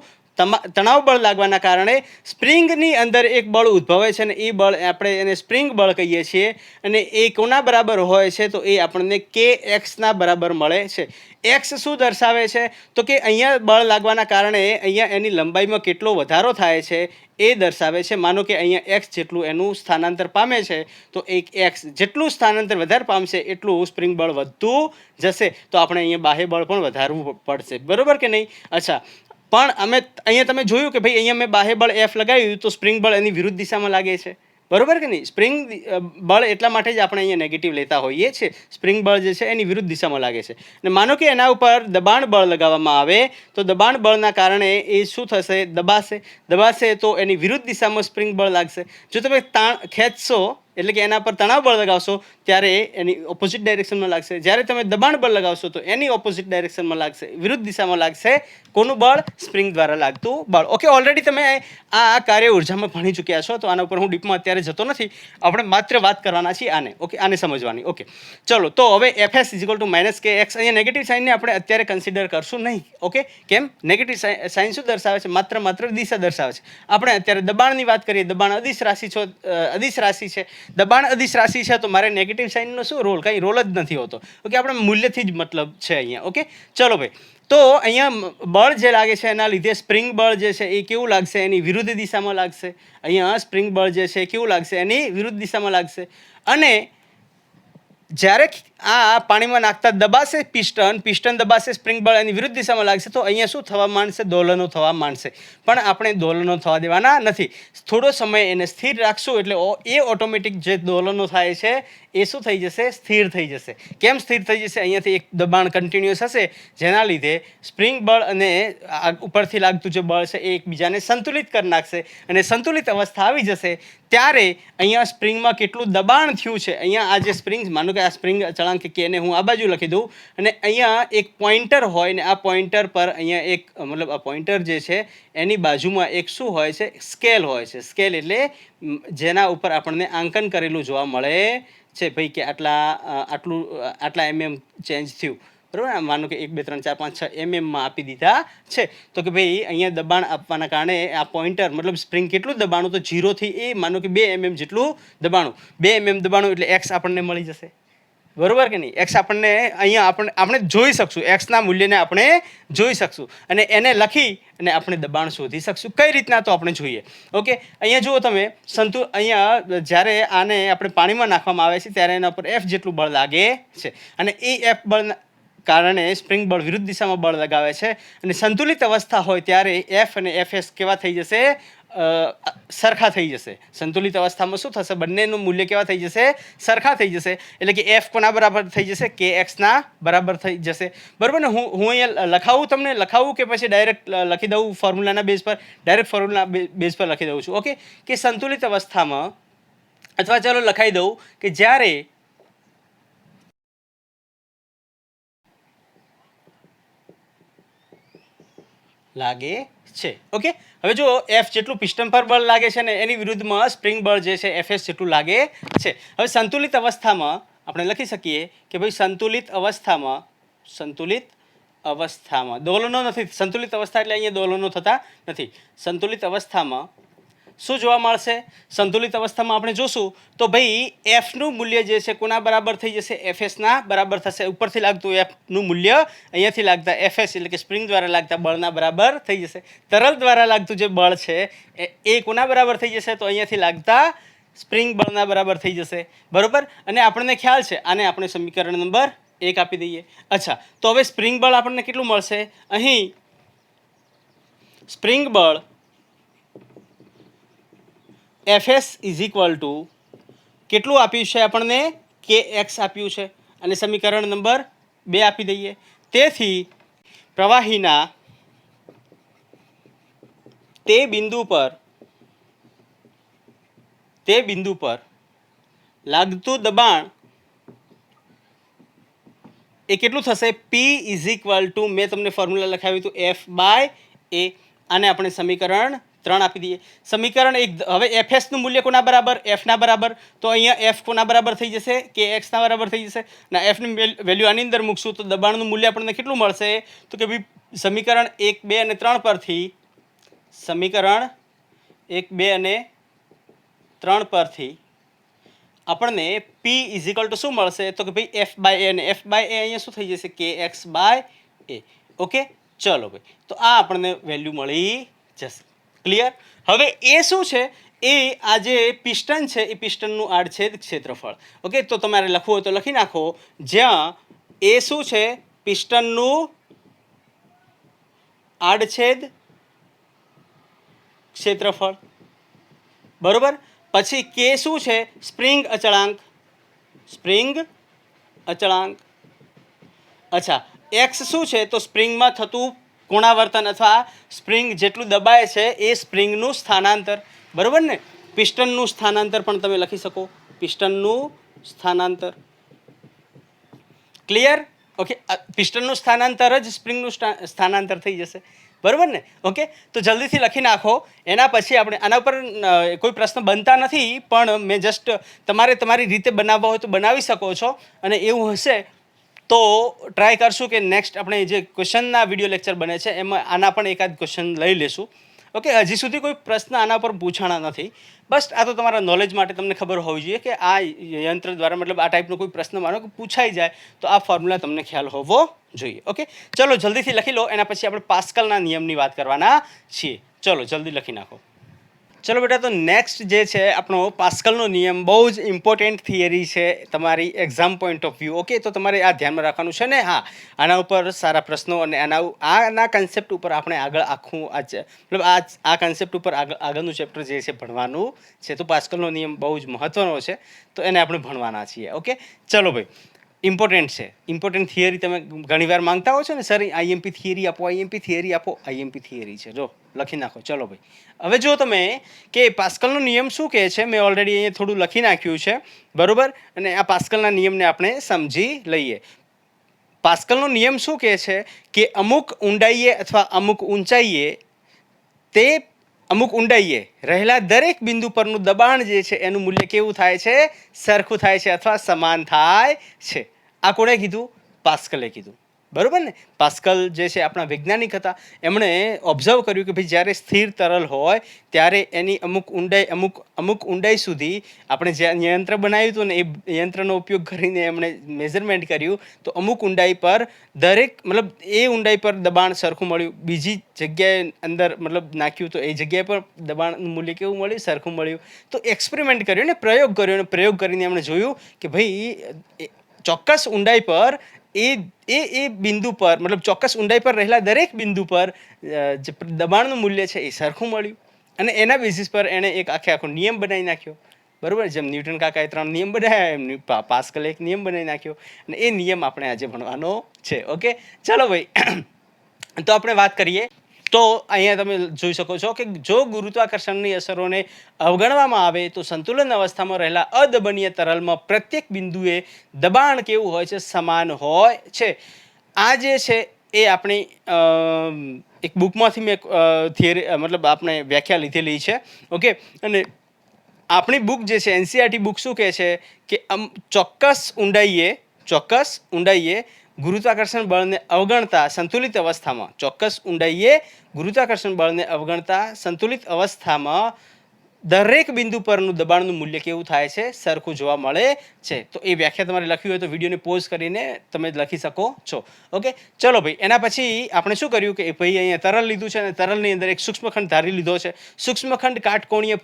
તણાવ બળ લાગવાના કારણે સ્પ્રિંગની અંદર એક બળ ઉદ્ભવે છે, અને એ બળ આપણે એને સ્પ્રિંગ બળ કહીએ છીએ. અને એ કોના બરાબર હોય છે? તો એ આપણને કે એક્સના બરાબર મળે છે. એક્સ શું દર્શાવે છે? તો કે અહીંયા બળ લાગવાના કારણે અહીંયા એની લંબાઈમાં કેટલો વધારો થાય છે એ દર્શાવે છે. માનો કે અહીંયા એક્સ જેટલું એનું સ્થાનાંતર પામે છે, તો એક એક્સ જેટલું સ્થાનાંતર વધારે પામશે એટલું સ્પ્રિંગ બળ વધતું જશે. તો આપણે અહીંયા બાહ્ય બળ પણ વધારવું પડશે, બરાબર કે નહીં? અચ્છા, પણ અમે અહીંયા તમે જોયું કે ભાઈ અહીંયા મેં બાહ્ય બળ એફ લગાવ્યું તો સ્પ્રિંગ બળ એની વિરુદ્ધ દિશામાં લાગે છે, બરોબર કે નહીં? સ્પ્રિંગ બળ એટલા માટે જ આપણે અહીંયા નેગેટિવ લેતા હોઈએ છીએ. સ્પ્રિંગ બળ જે છે એની વિરુદ્ધ દિશામાં લાગે છે. અને માનો કે એના ઉપર દબાણ બળ લગાવવામાં આવે તો દબાણ બળના કારણે એ શું થશે? દબાશે તો એની વિરુદ્ધ દિશામાં સ્પ્રિંગ બળ લાગશે. જો તમે તાણ ખેંચશો, એટલે કે એના પર તણાવ બળ લગાવશો, ત્યારે એની ઓપોઝિટ ડાયરેક્શનમાં લાગશે. જ્યારે તમે દબાણ બળ લગાવશો તો એની ઓપોઝિટ ડાયરેક્શનમાં લાગશે, વિરુદ્ધ દિશામાં લાગશે. કોનું બળ? સ્પ્રિંગ દ્વારા લાગતું બળ. ઓકે, ઓલરેડી તમે આ કાર્ય ઉર્જામાં ભણી ચૂક્યા છો, તો આના ઉપર હું ડીપમાં અત્યારે જતો નથી. આપણે માત્ર વાત કરવાના છીએ આને. ઓકે, આને સમજવાની. ઓકે, ચલો, તો હવે એફએસ ઇઝિકલ ટુ માઇનસ કે એક્સ. અહીંયા નેગેટિવ સાઇનને આપણે અત્યારે કન્સિડર કરશું નહીં. ઓકે, કેમ? નેગેટિવ સાઇન શું દર્શાવે છે? માત્ર દિશા દર્શાવે છે. આપણે અત્યારે દબાણની વાત કરીએ. દબાણ અદિશ રાશિ છે. દબાણ અદિશ રાશિ છે તો મારે નેગેટિવ સાઇનનો શું રોલ? કંઈ રોલ જ નથી હોતો. ઓકે, આપણે મૂલ્યથી જ મતલબ છે અહીંયા. ઓકે, ચલો ભાઈ, તો અહીંયા બળ જે લાગે છે એના લીધે સ્પ્રિંગ બળ જે છે એ કેવું લાગશે? એની વિરુદ્ધ દિશામાં લાગશે. અહીંયા સ્પ્રિંગ બળ જે છે કેવું લાગશે? એની વિરુદ્ધ દિશામાં લાગશે. અને જ્યારે આ પાણીમાં નાખતા દબાશે પિસ્ટન દબાશે, સ્પ્રિંગ બળ એની વિરુદ્ધ દિશામાં લાગશે, તો અહીંયા શું થવા માંડશે? દોલનો થવા માંડશે. પણ આપણે દોલનો થવા દેવાના નથી. થોડો સમય એને સ્થિર રાખશું એટલે એ ઓટોમેટિક જે દોલનો થાય છે એ શું થઈ જશે? સ્થિર થઈ જશે. કેમ સ્થિર થઈ જશે? અહીંયાથી એક દબાણ કન્ટિન્યુઅસ હશે, જેના લીધે સ્પ્રિંગ બળ અને ઉપરથી લાગતું જે બળ છે એ એકબીજાને સંતુલિત કરી નાખશે. અને સંતુલિત અવસ્થા આવી જશે ત્યારે અહીંયા સ્પ્રિંગમાં કેટલું દબાણ થયું છે, અહીંયા આ જે સ્પ્રિંગ, માનો કે આ સ્પ્રિંગ અચળાંક કે એને હું આ બાજુ લખી દઉં, અને અહીંયા એક પોઇન્ટર હોય, ને આ પોઇન્ટર પર અહીંયા એક મતલબ આ પોઇન્ટર જે છે એની બાજુમાં એક શું હોય છે? સ્કેલ હોય છે. સ્કેલ એટલે જેના ઉપર આપણને આંકન કરેલું જોવા મળે છે. ભાઈ કે આટલા mm ચેન્જ થયું, બરાબર. માનો કે 1 2 3 4 5 6 mm આપી દીધા છે. તો કે ભાઈ અહીંયા દબાણ આપવાના કારણે આ પોઇન્ટર મતલબ સ્પ્રિંગ કેટલું દબાણું? તો 0 થી એ માનો કે 2 mm જેટલું દબાણું. 2 mm દબાણું એટલે એક્સ આપણને મળી જશે, બરોબર કે નહીં? એક્સ આપણને અહીંયા આપણે જોઈ શકશું, એક્સના મૂલ્યને આપણે જોઈ શકશું, અને એને લખી અને આપણે દબાણ શોધી શકશું. કઈ રીતના? તો આપણે જોઈએ. ઓકે, અહીંયા જુઓ તમે, અહીંયા જ્યારે આને આપણે પાણીમાં નાખવામાં આવે છે ત્યારે એના પર એફ જેટલું બળ લાગે છે, અને એ એફ બળના કારણે સ્પ્રિંગ બળ વિરુદ્ધ દિશામાં બળ લગાવે છે. અને સંતુલિત અવસ્થા હોય ત્યારે એફ અને એફએસ કેવા થઈ જશે? સરખા થઈ જશે. સંતુલિત અવસ્થામાં શું થશે? બંનેનું મૂલ્ય કેવા થઈ જશે? સરખા થઈ જશે. એટલે કે એફ કોના બરાબર થઈ જશે? કે એક્સના બરાબર થઈ જશે, બરાબર ને? હું અહીંયા તમને લખાવું કે પછી ડાયરેક્ટ લખી દઉં ફોર્મ્યુલાના બેઝ પર? ડાયરેક્ટ ફોર્મ્યુલા બેઝ પર લખી દઉં છું. ઓકે, કે સંતુલિત અવસ્થામાં, અથવા ચાલો લખાઈ દઉં કે જ્યારે લાગે છે. ઓકે, હવે જો એફ જેટલું પિસ્ટન પર બળ લાગે છે ને એની વિરુદ્ધમાં સ્પ્રિંગ બળ જે છે એફએસ જેટલું લાગે છે. હવે સંતુલિત અવસ્થામાં આપણે લખી શકીએ કે ભાઈ સંતુલિત અવસ્થામાં દોલનો નથી. સંતુલિત અવસ્થા એટલે અહીંયા દોલનો થતા નથી. સંતુલિત અવસ્થામાં શું જોવા મળશે? સંતુલિત અવસ્થામાં આપણે જોશું તો ભાઈ એફનું મૂલ્ય જે છે કોના બરાબર થઈ જશે? એફએસના બરાબર થશે. ઉપરથી લાગતું એફનું મૂલ્ય અહીંયાથી લાગતા એફએસ એટલે કે સ્પ્રિંગ દ્વારા લાગતા બળના બરાબર થઈ જશે. તરલ દ્વારા લાગતું જે બળ છે એ કોના બરાબર થઈ જશે? તો અહીંયાથી લાગતા સ્પ્રિંગ બળના બરાબર થઈ જશે, બરાબર. અને આપણને ખ્યાલ છે, આને આપણે સમીકરણ નંબર 1 આપી દઈએ. અચ્છા, તો હવે સ્પ્રિંગ બળ આપણને કેટલું મળશે? અહીં સ્પ્રિંગ બળ એફએસ ઇઝ ઇક્વલ ટુ કેટલું આપ્યું છે આપણને? કે એક્સ આપ્યું છે, અને સમીકરણ નંબર 2 આપી દઈએ. તેથી પ્રવાહીના તે બિંદુ પર લાગતું દબાણ એ કેટલું થશે? પી ઇઝ ઇક્વલ ટુ, મેં તમને ફોર્મ્યુલા લખાવ્યું હતું, F/A. આને આપણે સમીકરણ 3 આપી દઈએ. સમીકરણ 1 હવે fs નું મૂલ્ય કોના બરાબર? f ના બરાબર. તો અહીંયા f કોના બરાબર થઈ જશે? kx ના બરાબર થઈ જશે. ના f ની વેલ્યુ આની અંદર મૂકશું તો દબાણનું મૂલ્ય આપણને કેટલું મળશે? તો કે ભાઈ સમીકરણ 1, 2 અને 3 પરથી સમીકરણ 1, 2 અને 3 પરથી આપણને p ઇઝિકલ ટુ શું મળશે? તો કે ભાઈ f બાય a, અને f બાય a અહીંયા શું થઈ જશે? kx by a. ઓકે, ચલો ભાઈ, તો આ આપણને વેલ્યુ મળી જશે. ક્લિયર? હવે એ શું છે? એ આ જે પિસ્ટન છે એ પિસ્ટનનું આડછેદ ક્ષેત્રફળ. ઓકે, તો તમારે લખવું હોય તો લખી નાખો, જ્યાં એ શું છે? પિસ્ટનનું આડછેદ ક્ષેત્રફળ, બરોબર. પછી કે શું છે? સ્પ્રિંગ અચળાંક. સ્પ્રિંગ અચળાંક. અચ્છા, એક્સ શું છે? તો સ્પ્રિંગમાં થતું કોણાવર્તન અથવા સ્પ્રિંગ જેટલું દબાય છે એ સ્પ્રિંગનું સ્થાનાંતર, બરોબર ને? પિસ્ટનનું સ્થાનાંતર પણ તમે લખી શકો, પિસ્ટનનું સ્થાનાંતર. ક્લિયર? ઓકે, પિસ્ટનનું સ્થાનાંતર જ સ્પ્રિંગનું સ્થાનાંતર થઈ જશે, બરોબર ને? ઓકે, તો જલ્દીથી લખી નાખો. એના પછી આપણે આના ઉપર કોઈ પ્રશ્ન બનતા નથી, પણ મેં જસ્ટ તમારે તમારી રીતે બનાવવા હોય તો બનાવી શકો છો. અને એવું હશે તો ટ્રાય કરશું કે નેક્સ્ટ આપણે જે ક્વેશ્ચનના વિડીયો લેક્ચર બને છે એમાં આના પણ એકાદ ક્વેશ્ચન લઈ લેશું. ઓકે, હજી સુધી કોઈ પ્રશ્ન આના પર પૂછાણા નથી. બસ આ તો તમારા નોલેજ માટે તમને ખબર હોવી જોઈએ કે આ યંત્ર દ્વારા મતલબ આ ટાઈપનો કોઈ પ્રશ્ન માનો કે પૂછાઈ જાય તો આ ફોર્મ્યુલા તમને ખ્યાલ હોવો જોઈએ. ઓકે, ચલો જલ્દીથી લખી લો. એના પછી આપણે પાસ્કલના નિયમની વાત કરવાના છીએ. ચલો જલ્દી લખી નાખો. ચલો બેટા, તો નેક્સ્ટ જે છે આપણો પાસ્કલનો નિયમ બહુ જ ઇમ્પોર્ટન્ટ થિયરી છે તમારી exam point of view. Okay, તો તમારે આ ધ્યાનમાં રાખવાનું છે ને. હા, આના ઉપર સારા પ્રશ્નો અને આના કન્સેપ્ટ ઉપર આપણે આગળ આખું મતલબ આ કન્સેપ્ટ ઉપર આગળનું ચેપ્ટર જે છે ભણવાનું છે. તો પાસ્કલનો નિયમ બહુ જ મહત્ત્વનો છે, તો એને આપણે ભણવાના છીએ. ઓકે, ચલો ભાઈ, ઇમ્પોર્ટન્ટ છે. ઇમ્પોર્ટન્ટ થિયરી તમે ઘણીવાર માંગતા હો છો ને, સર આઈએમપી થિયરી આપો, આઈએમપી થિયરી આપો. આઈએમપી થિયરી છે, જો લખી નાખો. ચલો ભાઈ, હવે જો તમે કે પાસ્કલનો નિયમ શું કહે છે, મેં ઓલરેડી અહીંયા થોડું લખી નાખ્યું છે, બરોબર. અને આ પાસ્કલના નિયમને આપણે સમજી લઈએ. પાસ્કલનો નિયમ શું કહે છે કે અમુક ઊંડાઈએ અથવા અમુક ઊંચાઈએ તે અમુક ઊંડાઈએ રહેલા દરેક બિંદુ પરનું દબાણ જે છે એનું મૂલ્ય કેવું થાય છે? સરખું થાય છે અથવા સમાન થાય છે. આ કોણે કીધું? પાસ્કલે કીધું, બરોબર ને? પાસ્કલ જે છે આપણા વૈજ્ઞાનિક હતા, એમણે ઓબ્ઝર્વ કર્યું કે ભાઈ જ્યારે સ્થિર તરલ હોય ત્યારે એની અમુક ઊંડાઈ સુધી આપણે જે યંત્ર બનાવ્યું હતું ને એ યંત્રનો ઉપયોગ કરીને એમણે મેઝરમેન્ટ કર્યું તો અમુક ઊંડાઈ પર દરેક મતલબ એ ઊંડાઈ પર દબાણ સરખું મળ્યું. બીજી જગ્યાએ અંદર મતલબ નાખ્યું તો એ જગ્યાએ પર દબાણનું મૂલ્ય કેવું મળ્યું? સરખું મળ્યું. તો એક્સપેરિમેન્ટ કર્યો ને, પ્રયોગ કર્યો, અને પ્રયોગ કરીને એમણે જોયું કે ભાઈ ચોક્કસ ઊંડાઈ પર એ બિંદુ પર મતલબ ચોક્કસ ઊંડાઈ પર રહેલા દરેક બિંદુ પર જે દબાણનું મૂલ્ય છે એ સરખું મળ્યું. અને એના બેઝિસ પર એણે એક આખો નિયમ બનાવી નાખ્યો, બરોબર. જેમ ન્યૂટન કાકાએ 3 નિયમ બનાવ્યા એમ પાસ્કલે એક નિયમ બનાવી નાખ્યો, અને એ નિયમ આપણે આજે ભણવાનો છે. ઓકે, ચાલો ભાઈ, તો આપણે વાત કરીએ. તો અહીંયા તમે જોઈ શકો છો કે જો ગુરુત્વાકર્ષણની અસરોને અવગણવામાં આવે તો સંતુલન અવસ્થામાં રહેલા અદબનીય તરલમાં પ્રત્યેક બિંદુએ દબાણ કેવું હોય છે? સમાન હોય છે. આ જે છે એ આપણી એક બુકમાંથી મેં થિયરી મતલબ આપણે વ્યાખ્યા લીધેલી છે. ઓકે, અને આપણી બુક જે છે એનસીઈઆરટી બુક શું કહે છે કે ચોક્કસ ઊંડાઈએ ગુરુત્વાકર્ષણ બળને અવગણતા સંતુલિત અવસ્થામાં સંતુલિત અવસ્થામાં દરેક બિંદુ પરનું દબાણનું મૂલ્ય કેવું થાય છે? સરખું જોવા મળે છે. તો એ વ્યાખ્યા તમારે લખવી હોય તો વિડીયોને પોઝ કરીને તમે લખી શકો છો. ઓકે, ચલો ભાઈ, એના પછી આપણે શું કર્યું કે ભાઈ અહીંયા તરલ લીધું છે અને તરલની અંદર એક સૂક્ષ્મખંડ ધારી લીધો છે. સૂક્ષ્મખંડ કાટકોણીય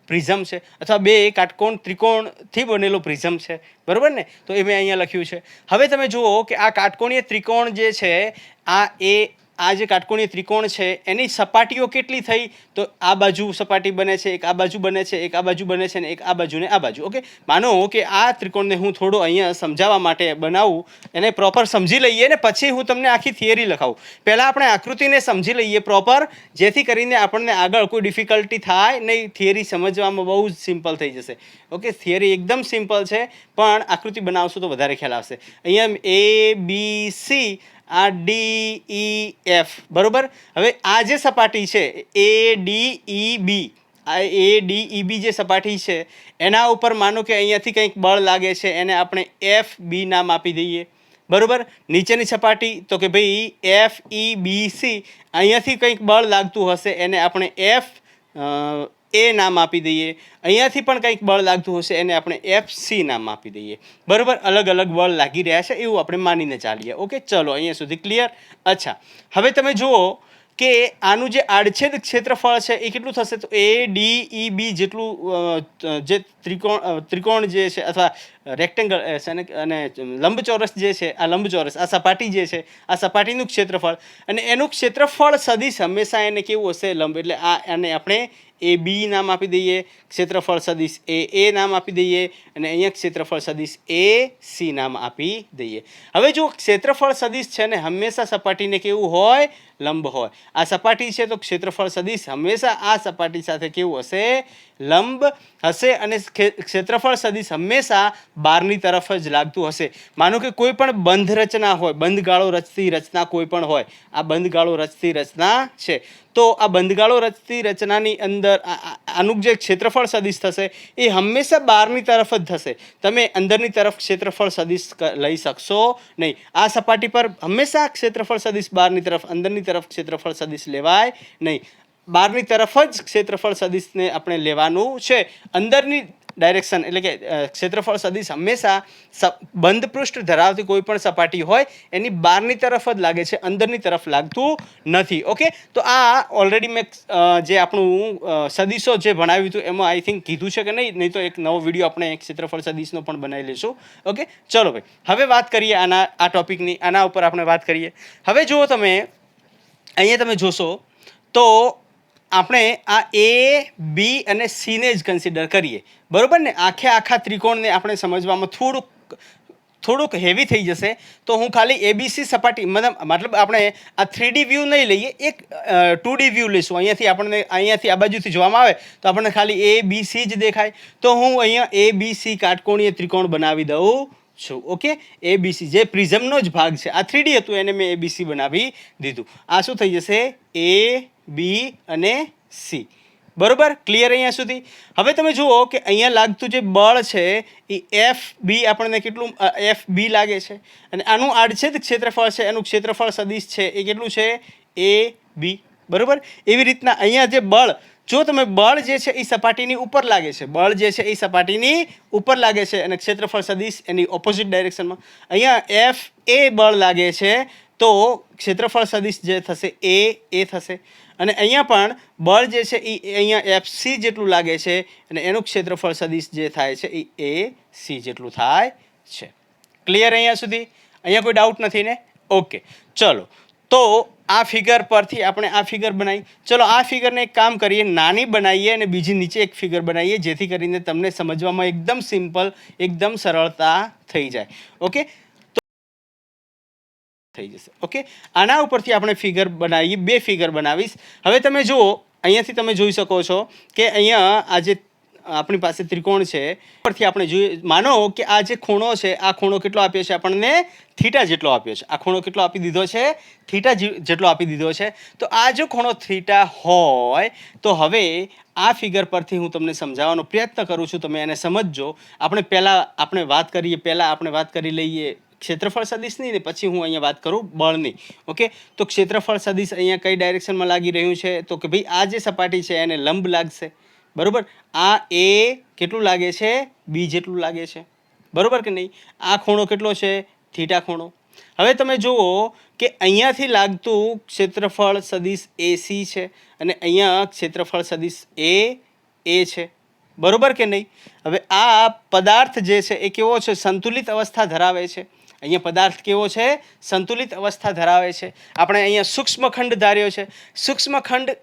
પ્રિઝમ છે, અથવા બે કાટકોણ ત્રિકોણથી બનેલો પ્રિઝમ છે, બરોબર ને? તો એ મેં અહીંયા લખ્યું છે. હવે તમે જુઓ કે આ કાટકોણીય ત્રિકોણ જે છે આ જે કાટકોણીય ત્રિકોણ છે એની સપાટીઓ કેટલી થઈ? તો આ બાજુ સપાટી બને છે, એક આ બાજુ બને છે, એક આ બાજુ બને છે, અને એક આ બાજુ ને આ બાજુ. ઓકે, માનો કે આ ત્રિકોણને હું થોડો અહીંયા સમજાવવા માટે બનાવું, એને પ્રોપર સમજી લઈએ ને પછી હું તમને આખી થિયરી લખાવું. પહેલાં આપણે આકૃતિને સમજી લઈએ પ્રોપર, જેથી કરીને આપણને આગળ કોઈ ડિફિકલ્ટી થાય નહીં. થિયરી સમજવામાં બહુ જ સિમ્પલ થઈ જશે. ઓકે, થિયરી એકદમ સિમ્પલ છે, પણ આકૃતિ બનાવશું તો વધારે ખ્યાલ આવશે. અહીંયા A, B, C આ DEF, બરોબર. હવે આ જે સપાટી છે ADEB, આ ADEB જે સપાટી છે એના ઉપર માનો કે અહીંયાથી કંઈક બળ લાગે છે, એને આપણે FB નામ આપી દઈએ, બરોબર. નીચેની સપાટી તો કે ભાઈ FEBC, અહીંયાથી કંઈક બળ લાગતું હશે એને આપણે FA નામ આપી દઈએ. અહીંયાથી પણ કંઈક બળ લાગતું હશે એને આપણે FC નામ આપી દઈએ, બરોબર. અલગ અલગ બળ લાગી રહ્યા છે એવું આપણે માનીને ચાલીએ. ઓકે, ચલો અહીંયા સુધી ક્લિયર. અચ્છા, હવે તમે જુઓ કે આનું જે આડછેદ ક્ષેત્રફળ છે એ કેટલું થશે, તો ADEB જેટલું જે ત્રિકોણ જે છે અથવા રેક્ટેંગલ અને લંબચોરસ જે છે, આ લંબચોરસ, આ સપાટી જે છે, આ સપાટીનું ક્ષેત્રફળ, અને એનું ક્ષેત્રફળ સદિશ હંમેશા એને કેવું હશે, લંબ. એટલે આને આપણે AB નામ આપી દઈએ, ક્ષેત્રફળ સદિશ AA નામ આપી દઈએ, અને અહીંયા ક્ષેત્રફળ સદિશ AC નામ આપી દઈએ. હવે જો ક્ષેત્રફળ સદિશ છે ને હંમેશા સપાટીને કેવું હોય, લંબ હોય. આ સપાટી છે તો ક્ષેત્રફળ સદિશ હંમેશા આ સપાટી સાથે કેવું હશે, લંબ હશે, અને ક્ષેત્રફળ સદિશ હંમેશા બહારની તરફ જ લાગતું હશે. માનો કે કોઈ પણ બંધ રચના હોય, બંધગાળો રચતી રચના કોઈ પણ હોય, આ બંધગાળો રચતી રચના છે, તો આ બંધગાળો રચતી રચનાની અંદર આનું જે ક્ષેત્રફળ સદિશ થશે એ હંમેશા બહારની તરફ જ થશે. તમે અંદરની તરફ ક્ષેત્રફળ સદિશ લઈ શકશો નહીં. આ સપાટી પર હંમેશા ક્ષેત્રફળ સદિશ બહારની તરફ, અંદરની તરફ ક્ષેત્રફળ સદિશ લેવાય નહીં. બહારની તરફ જ ક્ષેત્રફળ સદિશને આપણે લેવાનું છે. અંદરની ડાયરેક્શન એટલે કે ક્ષેત્રફળ સદિશ હંમેશા બંધ પૃષ્ઠ ધરાવતી કોઈ પણ સપાટી હોય એની બહારની તરફ જ લાગે છે, અંદરની તરફ લાગતું નથી. ઓકે, તો આ ઓલરેડી મેં જે આપણું સદિશો જે ભણાવ્યું હતું એમાં આઈ થિંક કીધું છે કે નહીં તો એક નવો વિડીયો આપણે ક્ષેત્રફળ સદિશનો પણ બનાવી લઈશું. ઓકે, ચલો ભાઈ, હવે વાત કરીએ આ ટોપિકની, આના ઉપર આપણે વાત કરીએ. હવે જુઓ તમે અહીંયા તમે જોશો તો આપણે આ A, B અને C ને જ કન્સિડર કરીએ, બરોબર ને. આખા ત્રિકોણને આપણે સમજવામાં થોડુંક હેવી થઈ જશે, તો હું ખાલી ABC સપાટી મતલબ આપણે આ 3D વ્યૂ નહીં લઈએ, એક 2D વ્યૂ લઈશું. અહીંયાથી આ બાજુથી જોવામાં આવે તો આપણને ખાલી ABC જ દેખાય, તો હું અહીંયા ABC કાટકોણીય ત્રિકોણ બનાવી દઉં છું. ઓકે, ABC જે પ્રિઝમનો જ ભાગ છે, આ 3D હતું એને મેં ABC બનાવી દીધું. આ શું થઈ જશે, A, B અને C, બરોબર. ક્લિયર અહીંયા સુધી. હવે તમે જુઓ કે અહીંયા લાગતું જે બળ છે એ FB આપણને કેટલું FB લાગે છે, અને આનું આડછેદ ક્ષેત્રફળ છે, એનું ક્ષેત્રફળ સદિશ છે એ કેટલું છે, AB, બરોબર. એવી રીતના અહીંયા જે બળ, જો તમે બળ જે છે એ સપાટીની ઉપર લાગે છે, બળ જે છે એ સપાટીની ઉપર લાગે છે, અને ક્ષેત્રફળ સદિશ એની ઓપોઝિટ ડાયરેક્શનમાં. અહીંયા FA બળ લાગે છે તો ક્ષેત્રફળ સદિશ જે થશે A થશે, અને અહીંયા પણ બળ જે છે એ અહીંયા FC જેટલું લાગે છે, અને એનું ક્ષેત્રફળ સદિશ જે થાય છે એ AC જેટલું થાય છે. ક્લિયર અહીંયા સુધી? અહીંયા કોઈ ડાઉટ નથી ને? ઓકે, ચલો. તો આ ફિગર પરથી આપણે આ ફિગર બનાવી. ચલો આ ફિગરને એક કામ કરીએ, નાની બનાવીએ અને બીજી નીચે એક ફિગર બનાવીએ, જેથી કરીને તમને સમજવામાં એકદમ સિમ્પલ, એકદમ સરળતા થઈ જાય. ઓકે, થઈ જશે. ઓકે, આના ઉપરથી આપણે ફિગર બનાવીએ, બે ફિગર બનાવીશ. હવે તમે જુઓ, અહીંયાથી તમે જોઈ શકો છો કે અહીંયા આ જે આપણી પાસે ત્રિકોણ છે પરથી આપણે જોઈએ, માનો કે આ જે ખૂણો છે, આ ખૂણો કેટલો આપ્યો છે આપણને, થીટા જેટલો આપ્યો છે. આ ખૂણો કેટલો આપી દીધો છે, થીટા જેટલો આપી દીધો છે. તો આ જો ખૂણો થીટા હોય તો હવે આ ફિગર પરથી હું તમને સમજાવવાનો પ્રયત્ન કરું છું, તમે એને સમજજો. આપણે વાત કરી લઈએ ક્ષેત્રફળ સદિશની, ને પછી હું અહીંયા વાત કરું બળની. ઓકે, તો ક્ષેત્રફળ સદિશ અહીંયા કઈ ડાયરેક્શનમાં લાગી રહ્યું છે, તો કે ભાઈ આ જે સપાટી છે એને લંબ લાગશે, બરોબર. આ A કેટલું લાગે છે, B જેટલું લાગે છે, બરોબર કે નહીં. આ ખૂણો કેટલો છે, થીટા ખૂણો. હવે તમે જુઓ કે અહીંયાથી લાગતું ક્ષેત્રફળ સદિશ AC છે, અને અહીંયા ક્ષેત્રફળ સદિશ A છે, બરોબર કે નહીં. હવે આ પદાર્થ જે છે એ કેવો છે, સંતુલિત અવસ્થા ધરાવે છે. અહીંયા પદાર્થ કેવો છે, સંતુલિત અવસ્થા ધરાવે છે. આપણે અહીંયા સૂક્ષ્મખંડ ધાર્યો છે. સૂક્ષ્મખંડ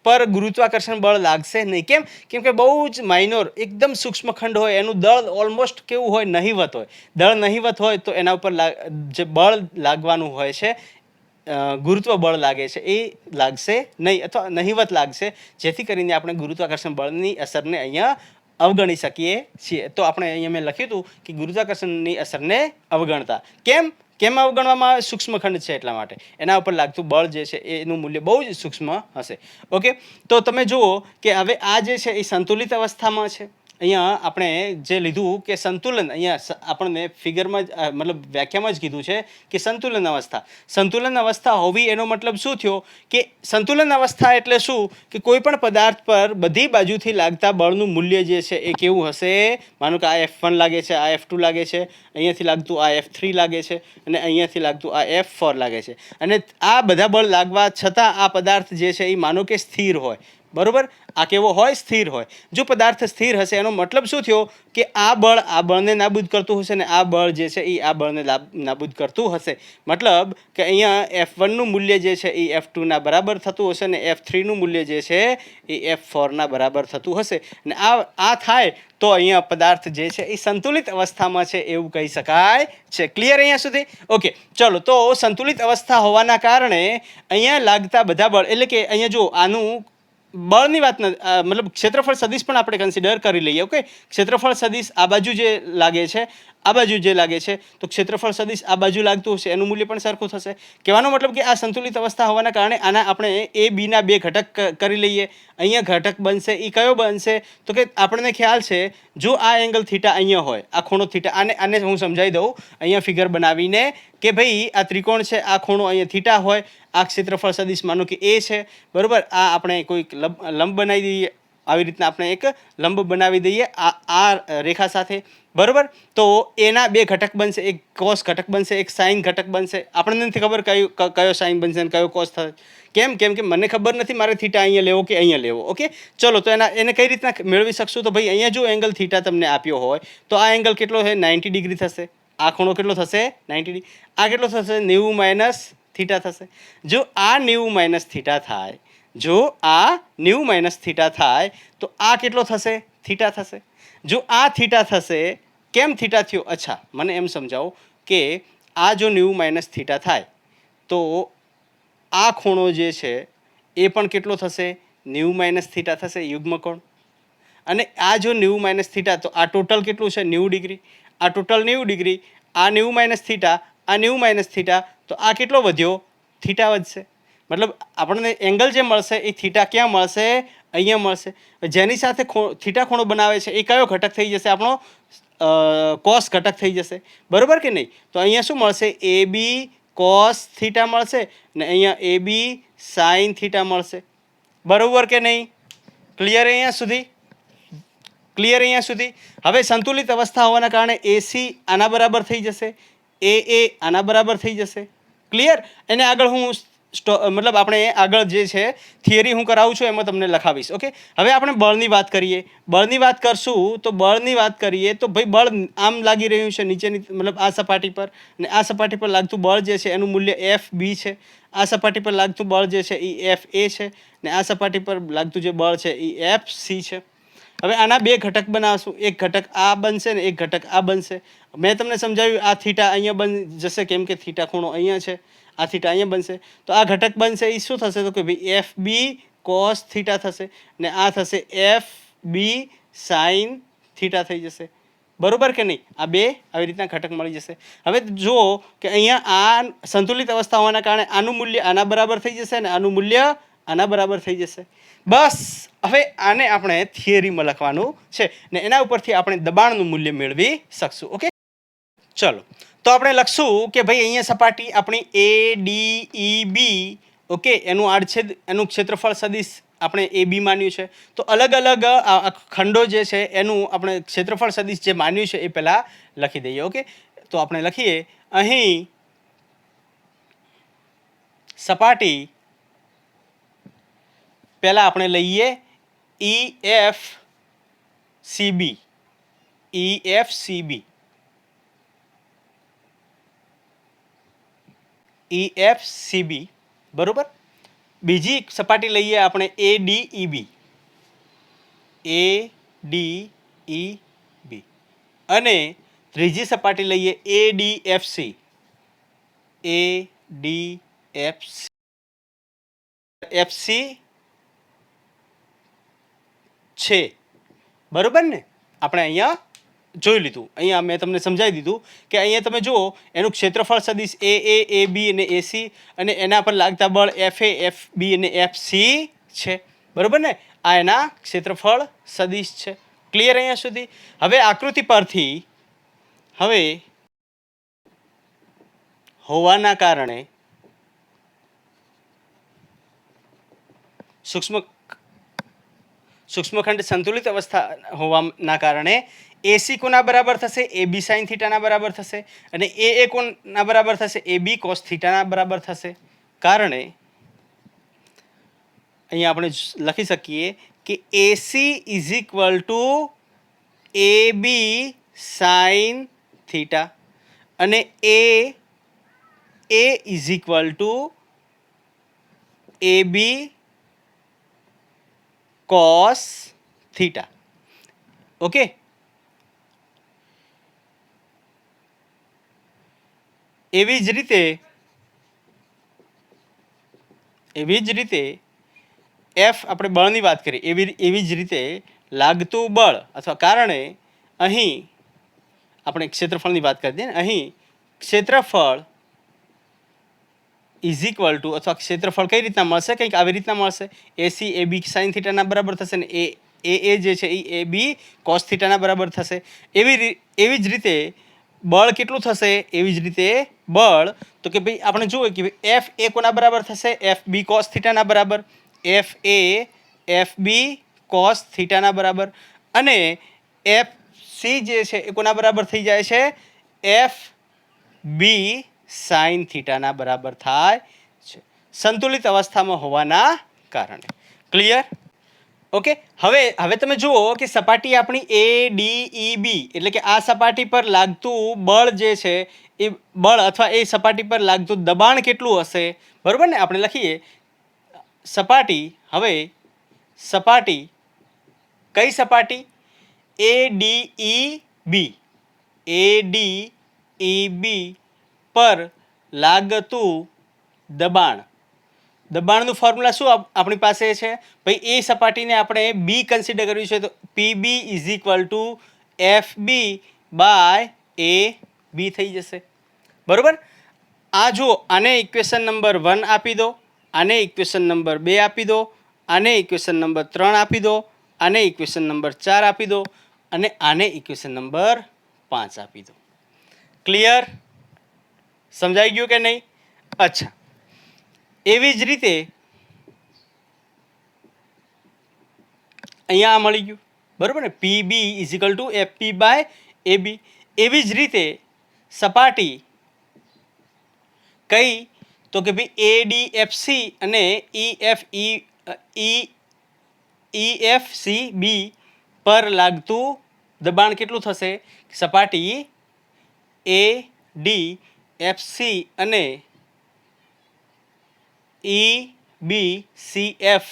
પર ગુરુત્વાકર્ષણ બળ લાગશે નહીં. કેમ કે બહુ જ માઇનોર, એકદમ સૂક્ષ્મખંડ હોય, એનું દળ ઓલમોસ્ટ કેવું હોય, નહિવત હોય. દળ નહિવત હોય તો એના ઉપર જે બળ લાગવાનું હોય છે, ગુરુત્વ બળ લાગે છે એ લાગશે નહીં, અથવા નહિવત લાગશે, જેથી કરીને આપણે ગુરુત્વાકર્ષણ બળની અસરને અહીંયા અવગણી શકીએ છીએ. તો આપણે અહીંયા મેં લખ્યું હતું કે ગુરુત્વાકર્ષણની અસરને અવગણતા. કેમ કેમ અવગણવામાં આવે? સૂક્ષ્મખંડ છે એટલા માટે. એના ઉપર લાગતું બળ જે છે એનું મૂલ્ય બહુ જ સૂક્ષ્મ હશે. ઓકે, તો તમે જુઓ કે હવે આ જે છે એ સંતુલિત અવસ્થામાં છે. અહીંયા આપણે જે લીધું કે સંતુલન, અહીંયા આપણને ફિગરમાં મતલબ વ્યાખ્યામાં જ કીધું છે કે સંતુલન અવસ્થા. સંતુલન અવસ્થા હોવી એનો મતલબ શું થયો કે સંતુલન અવસ્થા એટલે શું કે કોઈ પણ પદાર્થ પર બધી બાજુથી લાગતા બળનું મૂલ્ય જે છે એ કેવું હશે? માનો કે આ F1 લાગે છે, આ F2 લાગે છે, અહીંયાથી લાગતું આ F3 લાગે છે અને અહીંયાથી લાગતું આ F4 લાગે છે. અને આ બધા બળ લાગવા છતાં આ પદાર્થ જે છે એ માનો કે સ્થિર હોય. બરોબર, આ કેવો હોય? સ્થિર હોય. જો પદાર્થ સ્થિર હશે એનો મતલબ શું થયો કે આ બળને નાબૂદ કરતું હશે ને આ બળ જે છે એ આ બળને નાબૂદ કરતું હશે. મતલબ કે અહીંયા F1નું મૂલ્ય જે છે એ F2ના બરાબર થતું હશે ને F3નું મૂલ્ય જે છે એ F4ના બરાબર થતું હશે. અને આ થાય તો અહીંયા પદાર્થ જે છે એ સંતુલિત અવસ્થામાં છે એવું કહી શકાય છે. ક્લિયર અહીંયા સુધી? ઓકે, ચલો. તો સંતુલિત અવસ્થા હોવાના કારણે અહીંયા લાગતા બધા બળ, એટલે કે અહીંયા જો આનું બળની વાત મતલબ ક્ષેત્રફળ સદિશ પણ આપણે કન્સિડર કરી લઈએ. ઓકે, ક્ષેત્રફળ સદિશ આ બાજુ જે લાગે છે, આ બાજુ જે લાગે છે, તો ક્ષેત્રફળ સદિશ આ બાજુ લાગતું હશે એનું મૂલ્ય પણ સરખું થશે. કહેવાનો મતલબ કે આ સંતુલિત અવસ્થા હોવાના કારણે આના આપણે એ બીના બે ઘટક કરી લઈએ. અહીંયા ઘટક બનશે એ કયો બનશે? તો કે આપણને ખ્યાલ છે જો આ એંગલ થીટા અહીંયા હોય, આ ખૂણો થીટા, આને હું સમજાવી દઉં અહીંયા ફિગર બનાવીને કે ભાઈ આ ત્રિકોણ છે, આ ખૂણો અહીંયા થીટા હોય, આ ક્ષેત્રફળ સદિશ માનો કે એ છે. બરોબર, આ આપણે કોઈક લંબ બનાવી દઈએ. આવી રીતના આપણે એક લંબ બનાવી દઈએ આ રેખા સાથે. બરોબર, તો એના બે ઘટક બનશે, એક કોસ ઘટક બનશે, એક સાઇન ઘટક બનશે. આપણને નથી ખબર કયો સાઇન બનશે અને કયો કોસ થશે. કેમ કે મને ખબર નથી મારે થીટા અહીંયા લેવો કે અહીંયા લેવો. ઓકે, ચલો. તો એને કઈ રીતના મેળવી શકશું? તો ભાઈ અહીંયા જો એંગલ થીટા તમને આપ્યો હોય તો આ એંગલ કેટલો છે? 90 ડિગ્રી થશે. આ ખૂણો કેટલો થશે? 90 ડિગ્રી. આ કેટલો થશે? 90 માઇનસ થીટા થશે. જો આ 90 માઇનસ થીટા થાય, જો આ 90 માઇનસ થીટા થાય તો આ કેટલો થશે? થીટા થશે. જો આ થીટા થશે, કેમ થીટા થયો? અચ્છા, મને એમ સમજાવો કે આ જો 90 માઇનસ થીટા થાય તો આ ખૂણો જે છે એ પણ કેટલો થશે? 90 માઇનસ થીટા થશે, યુગ્મકોણ. અને આ જો 90 માઇનસ થીટા, તો આ ટોટલ કેટલું છે? 90 ડિગ્રી. આ ટોટલ 90 ડિગ્રી, આ 90 માઇનસ થીટા, આ 90 માઇનસ થીટા, તો આ કેટલો વધ્યો? થીટા વધશે. મતલબ આપણને એંગલ જે મળશે એ થીટા ક્યાં મળશે? અહીંયા મળશે. જેની સાથે થીટા ખૂણો બનાવે છે એ કયો ઘટક થઈ જશે? આપણો કોસ ઘટક થઈ જશે. બરોબર કે નહીં? તો અહીંયા શું મળશે? એ બી કોસ થીટા મળશે ને અહીંયા એ બી સાઇન થીટા મળશે. બરોબર કે નહીં? ક્લિયર અહીંયા સુધી? ક્લિયર અહીંયા સુધી? હવે સંતુલિત અવસ્થા હોવાના કારણે એસી આના બરાબર થઈ જશે, એ આના બરાબર થઈ જશે. ક્લિયર? એને આગળ હું મતલબ આપણે આગળ જે છે થિયરી હું કરાવું છું એમાં તમને લખાવીશ. ઓકે, હવે આપણે બળની વાત કરીએ. બળની વાત કરશું તો બળની વાત કરીએ તો ભાઈ બળ આમ લાગી રહ્યું છે નીચેની, મતલબ આ સપાટી પર, અને આ સપાટી પર લાગતું બળ જે છે એનું મૂલ્ય FB છે. આ સપાટી પર લાગતું બળ જે છે એ FA છે ને આ સપાટી પર લાગતું જે બળ છે એ FC છે. હવે આના બે ઘટક બનાવશું. એક ઘટક આ બનશે ને એક ઘટક આ બનશે. મેં તમને સમજાવ્યું આ થીટા અહીંયા બની જશે કેમ કે થીટા ખૂણો અહીંયા છે, આ થીટા અહીંયા બનશે. તો આ ઘટક બનશે એ શું થશે? તો કે ભાઈ FB કોસ થીટા થશે ને આ થશે FB સાઇન થીટા થઈ જશે. બરોબર કે નહીં? આ બે આવી રીતના ઘટક મળી જશે. હવે જુઓ કે અહીંયા આ સંતુલિત અવસ્થા હોવાના કારણે આનું મૂલ્ય આના બરાબર થઈ જશે ને આનું મૂલ્ય આના બરાબર થઈ જશે. બસ હવે આને આપણે થિયરીમાં લખવાનું છે ને એના ઉપરથી આપણે દબાણનું મૂલ્ય મેળવી શકશું. ઓકે, ચલો. તો આપણે લખશું કે ભાઈ અહીંયા સપાટી આપણી ADEB, ઓકે, એનું આડછેદ, એનું ક્ષેત્રફળ સદિશ આપણે AB માન્યું છે. તો અલગ અલગ ખંડો જે છે એનું આપણે ક્ષેત્રફળ સદિશ જે માન્યું છે એ પહેલાં લખી દઈએ. ઓકે, તો આપણે લખીએ અહીં સપાટી પહેલાં આપણે લઈએ EFCB. બરોબર. બીજી સપાટી લઈએ આપણે ADEB. અને ત્રીજી સપાટી લઈએ ADFC. FC છે. બરોબર ને? આપણે અહીંયા જોઈ લીધું. અહીંયા મેં તમને સમજાવી દીધું કે અહીંયા તમે જુઓ એનું ક્ષેત્રફળ સદિશ એ બી અને એસી અને એના પર લાગતા બળ એફ એ એફ બી અને એફ સી છે. બરાબર ને? આ એના ક્ષેત્રફળ સદિશ છે. ક્લિયર અહીંયા સુધી? હવે આકૃતિ પરથી હવે હોવાના કારણે સૂક્ષ્મખંડ સંતુલિત અવસ્થા હોવાના કારણે એસી કોના બરાબર થશે? એ બી સાઇન થીટાના બરાબર થશે અને એ કોના બરાબર થશે? એ બી કોસ થીટાના બરાબર થશે. કારણે અહીંયા આપણે લખી શકીએ કે AC is equal to A B sine theta અને A is equal to A B cos theta. Okay, એવી જ રીતે એફ આપણે બળની વાત કરીએ એવી જ રીતે લાગતું બળ અથવા કારણે અહીં આપણે ક્ષેત્રફળની વાત કરી દઈએ ને, અહીં ક્ષેત્રફળ ઇઝ ઇક્વલ ટુ અથવા ક્ષેત્રફળ કઈ રીતના મળશે? કંઈક આવી રીતના મળશે. એસી એ બી સાઇન થીટાના બરાબર થશે ને એ જે છે એ બી કોસ થીટાના બરાબર થશે. એવી જ રીતે બળ કેટલું થશે? એવી જ રીતે બળ તો કે ભાઈ આપણે જોઈએ કે એફ એ કોના બરાબર થશે? એફ બી કોસ થીટાના બરાબર. F A F B cos થીટાના બરાબર અને એફ સી જે છે એ કોના બરાબર થઈ જાય છે? એફ બી સાઇન થીટાના બરાબર થાય છે સંતુલિત અવસ્થામાં હોવાના કારણે. ક્લિયર? ઓકે, હવે તમે જુઓ કે સપાટી આપણી એ ડી ઈ બી એટલે કે આ સપાટી પર લાગતું બળ જે છે એ બળ અથવા એ સપાટી પર લાગતું દબાણ કેટલું હશે? બરાબર ને? આપણે લખીએ સપાટી. હવે સપાટી કઈ સપાટી? એ ડી ઈ બી પર લાગતું દબાણનું ફોર્મ્યુલા શું આપણી પાસે છે? ભાઈ એ સપાટીને આપણે બી કન્સિડર કર્યું છે તો P B is equal to F B by A B થઈ જશે. બરાબર? આ જુઓ, આને ઇક્વેશન નંબર 1 આપી દો, આને ઇક્વેશન નંબર 2 આપી દો, આને ઇક્વેશન નંબર 3 આપી દો, આને ઇક્વેશન નંબર 4 આપી દો અને આને ઇક્વેશન નંબર 5 આપી દો. ક્લિયર? સમજાઈ ગયું કે નહીં? અચ્છા, એવી જ રીતે અહીંયા આ મળી ગયું. બરાબર ને? P B is equal to F P by A B. એવી જ રીતે સપાટી કઈ? તો કે ભાઈ એ ડી એફ સી અને ઈ એફ સી બી પર લાગતું દબાણ કેટલું થશે? સપાટી એ ડી એફ સી અને ઈ બી સી એફ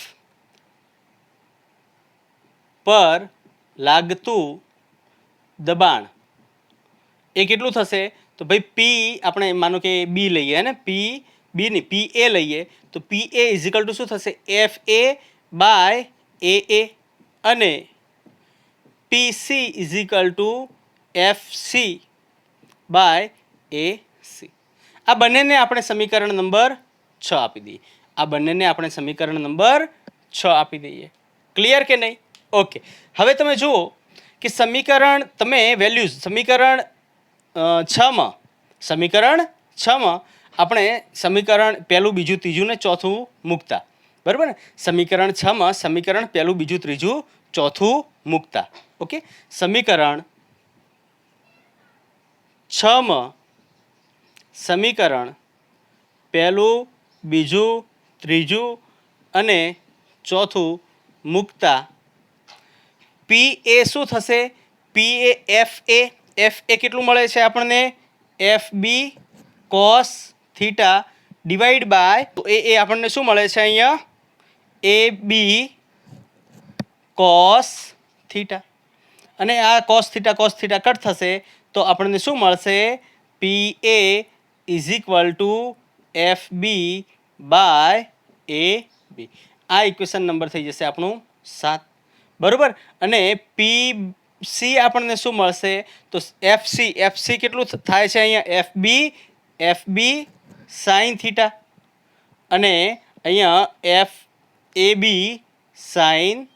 પર લાગતું દબાણ એ કેટલું થશે? તો ભાઈ પી આપણે માનો કે બી લઈએ ને, પી બી નહીં પી એ લઈએ તો P A is equal to શું થશે? એફ એ બાય એ અને P C is equal to F C by A C. આ બંનેને આપણે સમીકરણ નંબર 6 આપી દઈએ. ક્લિયર કે નહીં? ઓકે, હવે તમે જુઓ કે સમીકરણ સમીકરણ 6માં આપણે સમીકરણ પહેલું બીજું ત્રીજું ને ચોથું મૂકતા. બરાબર ને? સમીકરણ 6માં સમીકરણ પહેલું બીજું ત્રીજું ચોથું મૂકતા. ઓકે, સમીકરણ 6માં સમીકરણ પહેલું બીજું ત્રીજું અને ચોથું મૂકતા પી એ શું થશે? પી એ એફ એ કેટલું મળે છે આપણને? F B cos theta divide by તો એ આપણને શું મળે છે અહીંયા? એ બી કોસ થીટા અને આ કોસ થીટા કટ થશે તો આપણને શું મળશે? P A is equal to F B by A B. આ ઇક્વેશન નંબર થઈ જશે આપણું 7. બરાબર? અને પી સી આપણને શું મળશે તો એફસી કેટલું થાય છે અહીંયા એફબી સાઇન થીટા અને અહીંયા એફએબી સાઇન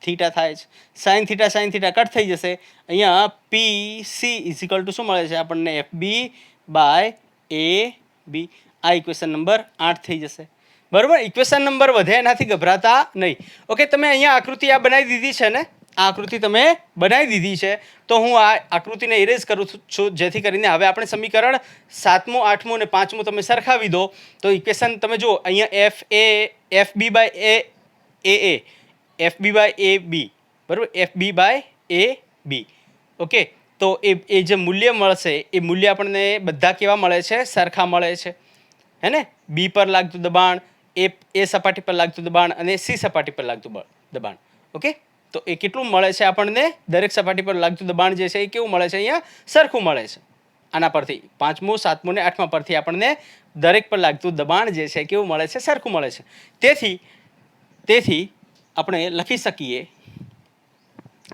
થીટા થાય છે. સાઇન થીટા કટ થઈ જશે. અહીંયા પીસી ઇઝિકલ ટુ શું મળે છે આપણને એફબી બાય એ બી. આ ઇક્વેશન નંબર 8 થઈ જશે. બરોબર, ઇક્વેશન નંબર વધે એનાથી ગભરાતા નહીં. ઓકે, તમે અહીંયા આકૃતિ આ બનાવી દીધી છે ને, આ આકૃતિ તમે બનાવી દીધી છે, તો હું આ આકૃતિને ઇરેઝ કરું છું, જેથી કરીને હવે આપણે સમીકરણ 7મું 8મું અને 5મું તમે સરખાવી દો તો ઇક્વેશન તમે જુઓ અહીંયા FB by A FB by A B, બરાબર, FB by A B. Okay, તો એ જે મૂલ્ય મળશે એ મૂલ્ય આપણને બધા કેવા મળે છે? સરખા મળે છે, હે ને? બી પર લાગતું દબાણ, એ સપાટી પર લાગતું દબાણ અને સી સપાટી પર લાગતું દબાણ. ઓકે, તો એ કેટલું મળે છે આપણને? દરેક સપાટી પર લાગતું દબાણ જે છે એ કેવું મળે છે? અહીંયા સરખું મળે છે. આના પરથી 5મું 7મું ને 8મા પરથી આપણને દરેક પર લાગતું દબાણ જે છે કેવું મળે છે? સરખું મળે છે. તેથી આપણે લખી શકીએ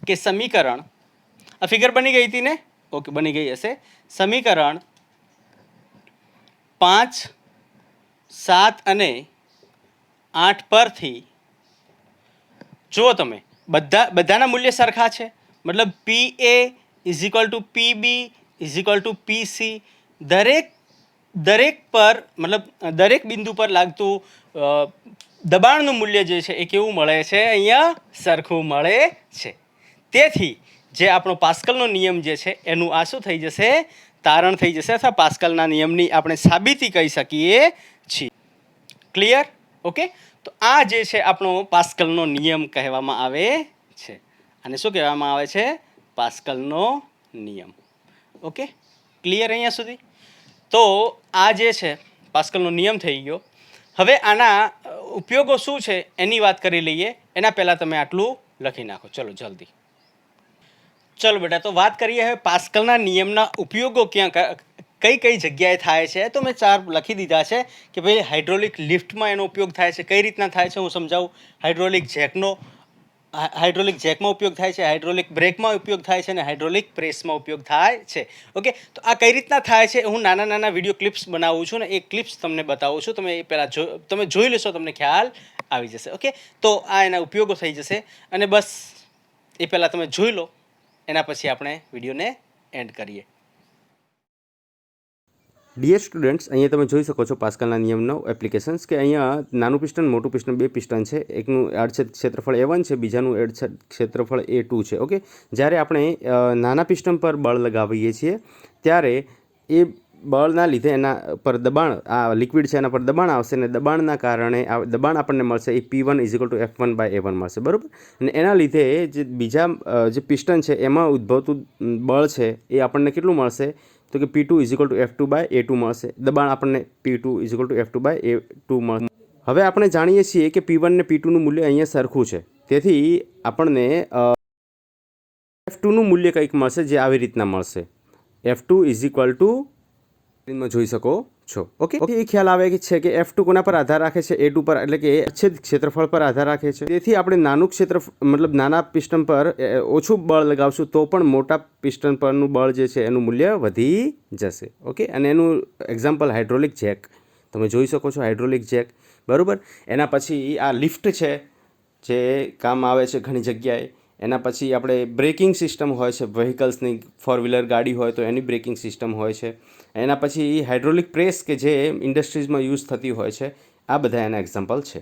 કે સમીકરણ, આ ફિગર બની ગઈ હતી ને? ઓકે, બની ગઈ હશે. સમીકરણ 5, 7 અને 8 પરથી જુઓ તમે બધાના મૂલ્ય સરખા છે, મતલબ P A is equal to PB is equal to PC. દરેક પર મતલબ દરેક બિંદુ પર લાગતું દબાણનું મૂલ્ય જે છે એ કેવું મળે છે? અહીંયા સરખું મળે છે. તેથી જે આપણો પાસ્કલનો નિયમ જે છે એનું આ શું થઈ જશે? તારણ થઈ જશે, અથવા પાસ્કલના નિયમની આપણે સાબિતી કહી શકીએ છીએ. ક્લિયર? ઓકે, તો આ જે છે આપણો પાસ્કલનો નિયમ કહેવામાં આવે છે. આને શું કહેવામાં આવે છે? પાસ્કલનો નિયમ. ઓકે, ક્લિયર અહીંયા સુધી? તો આ જે છે પાસ્કલનો નિયમ થઈ ગયો. હવે આના ઉપયોગો શું છે એની વાત કરી લઈએ. એના પહેલાં તમે આટલું લખી નાખો. ચલો જલ્દી. ચલો બેટા, તો વાત કરીએ હવે પાસ્કલના નિયમના ઉપયોગો કઈ જગ્યાએ થાય છે. તો મેં 4 લખી દીધા છે કે ભાઈ હાઇડ્રોલિક લિફ્ટમાં એનો ઉપયોગ થાય છે. કઈ રીતના થાય છે હું સમજાવું. હાઇડ્રોલિક જેકમાં ઉપયોગ થાય છે, હાઇડ્રોલિક બ્રેકમાં ઉપયોગ થાય છે અને હાઇડ્રોલિક પ્રેસમાં ઉપયોગ થાય છે. ઓકે, તો આ કઈ રીતના થાય છે હું નાના વિડીયો ક્લિપ્સ બનાવું છું ને એ ક્લિપ્સ તમને બતાવું છું. તમે એ પહેલાં તમે જોઈ લેશો, તમને ખ્યાલ આવી જશે. ઓકે, તો આ એના ઉપયોગો થઈ જશે અને બસ એ પહેલાં તમે જોઈ લો, એના પછી આપણે વિડીયોને એન્ડ કરીએ. ડિયર સ્ટુડન્ટ્સ, અહીંયા તમે જોઈ શકો છો પાસ્કલના નિયમનો એપ્લિકેશન્સ કે અહીંયા નાનું પિસ્ટન મોટું પિસ્ટન 2 પિસ્ટન છે. એકનું આડછેદ ક્ષેત્રફળ A1 છે, બીજાનું આડછેદ ક્ષેત્રફળ A2 છે. ઓકે, જ્યારે આપણે નાના પિસ્ટન પર બળ લગાવીએ છીએ ત્યારે એ બળના લીધે એના પર દબાણ, આ લિક્વિડ છે એના પર દબાણ આવશે અને દબાણના કારણે દબાણ આપણને મળશે એ P1 = F1 / A1 મળશે. બરાબર, અને એના લીધે જે બીજા જે પિસ્ટન છે એમાં ઉદ્ભવતું બળ છે એ આપણને કેટલું મળશે? તો કે P2 = F2 / A2 મળશે. દબાણ આપણને P2 = F2 / A2 મળશે. હવે આપણે જાણીએ છીએ કે P1 ને P2નું મૂલ્ય અહીંયા સરખું છે. તેથી આપણને F2નું મૂલ્ય કંઈક મળશે જે આવી રીતના મળશે. F2 = જોઈ શકો છો. ઓકે, એ ખ્યાલ આવે છે કે F2 કોના પર આધાર રાખે છે? A2 પર, એટલે કે આડછેદ ક્ષેત્રફળ પર આધાર રાખે છે. તેથી આપણે નાના પિસ્ટન પર ઓછું બળ લગાવશું તો પણ મોટા પિસ્ટન પરનું બળ જે છે એનું મૂલ્ય વધી જશે. ઓકે, અને એનું એક્ઝામ્પલ હાઇડ્રોલિક જેક તમે જોઈ શકો છો. હાઇડ્રોલિક જેક, બરાબર. એના પછી આ લિફ્ટ છે જે કામ આવે છે ઘણી જગ્યાએ. એના પછી આપણે બ્રેકિંગ સિસ્ટમ હોય છે વ્હીકલ્સની, 4-વ્હીલર ગાડી હોય તો એની બ્રેકિંગ સિસ્ટમ હોય છે. એના પછી હાઇડ્રોલિક પ્રેસ કે જે ઇન્ડસ્ટ્રીઝમાં યુઝ થતી હોય છે. આ બધા એના એક્ઝામ્પલ છે.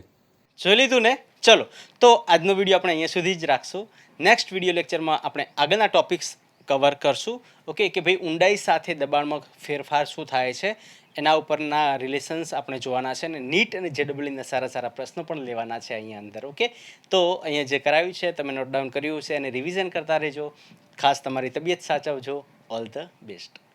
જોઈ લીધું ને? ચલો, તો આજનો વિડીયો આપણે અહીંયા સુધી જ રાખશું. નેક્સ્ટ વિડીયો લેક્ચરમાં આપણે આગળના ટોપિક્સ કવર કરશું. ઓકે, કે ભાઈ ઊંડાઈ સાથે દબાણમાં ફેરફાર શું થાય છે એના ઉપરના રિલેશન્સ આપણે જોવાના છે અને નીટ અને JEEના સારા પ્રશ્નો પણ લેવાના છે અહીંયા અંદર. ઓકે, તો અહીંયા જે કરાવ્યું છે તમે નોટ ડાઉન કર્યું છે અને રિવિઝન કરતા રહેજો. ખાસ તમારી તબિયત સાચવજો. All the best.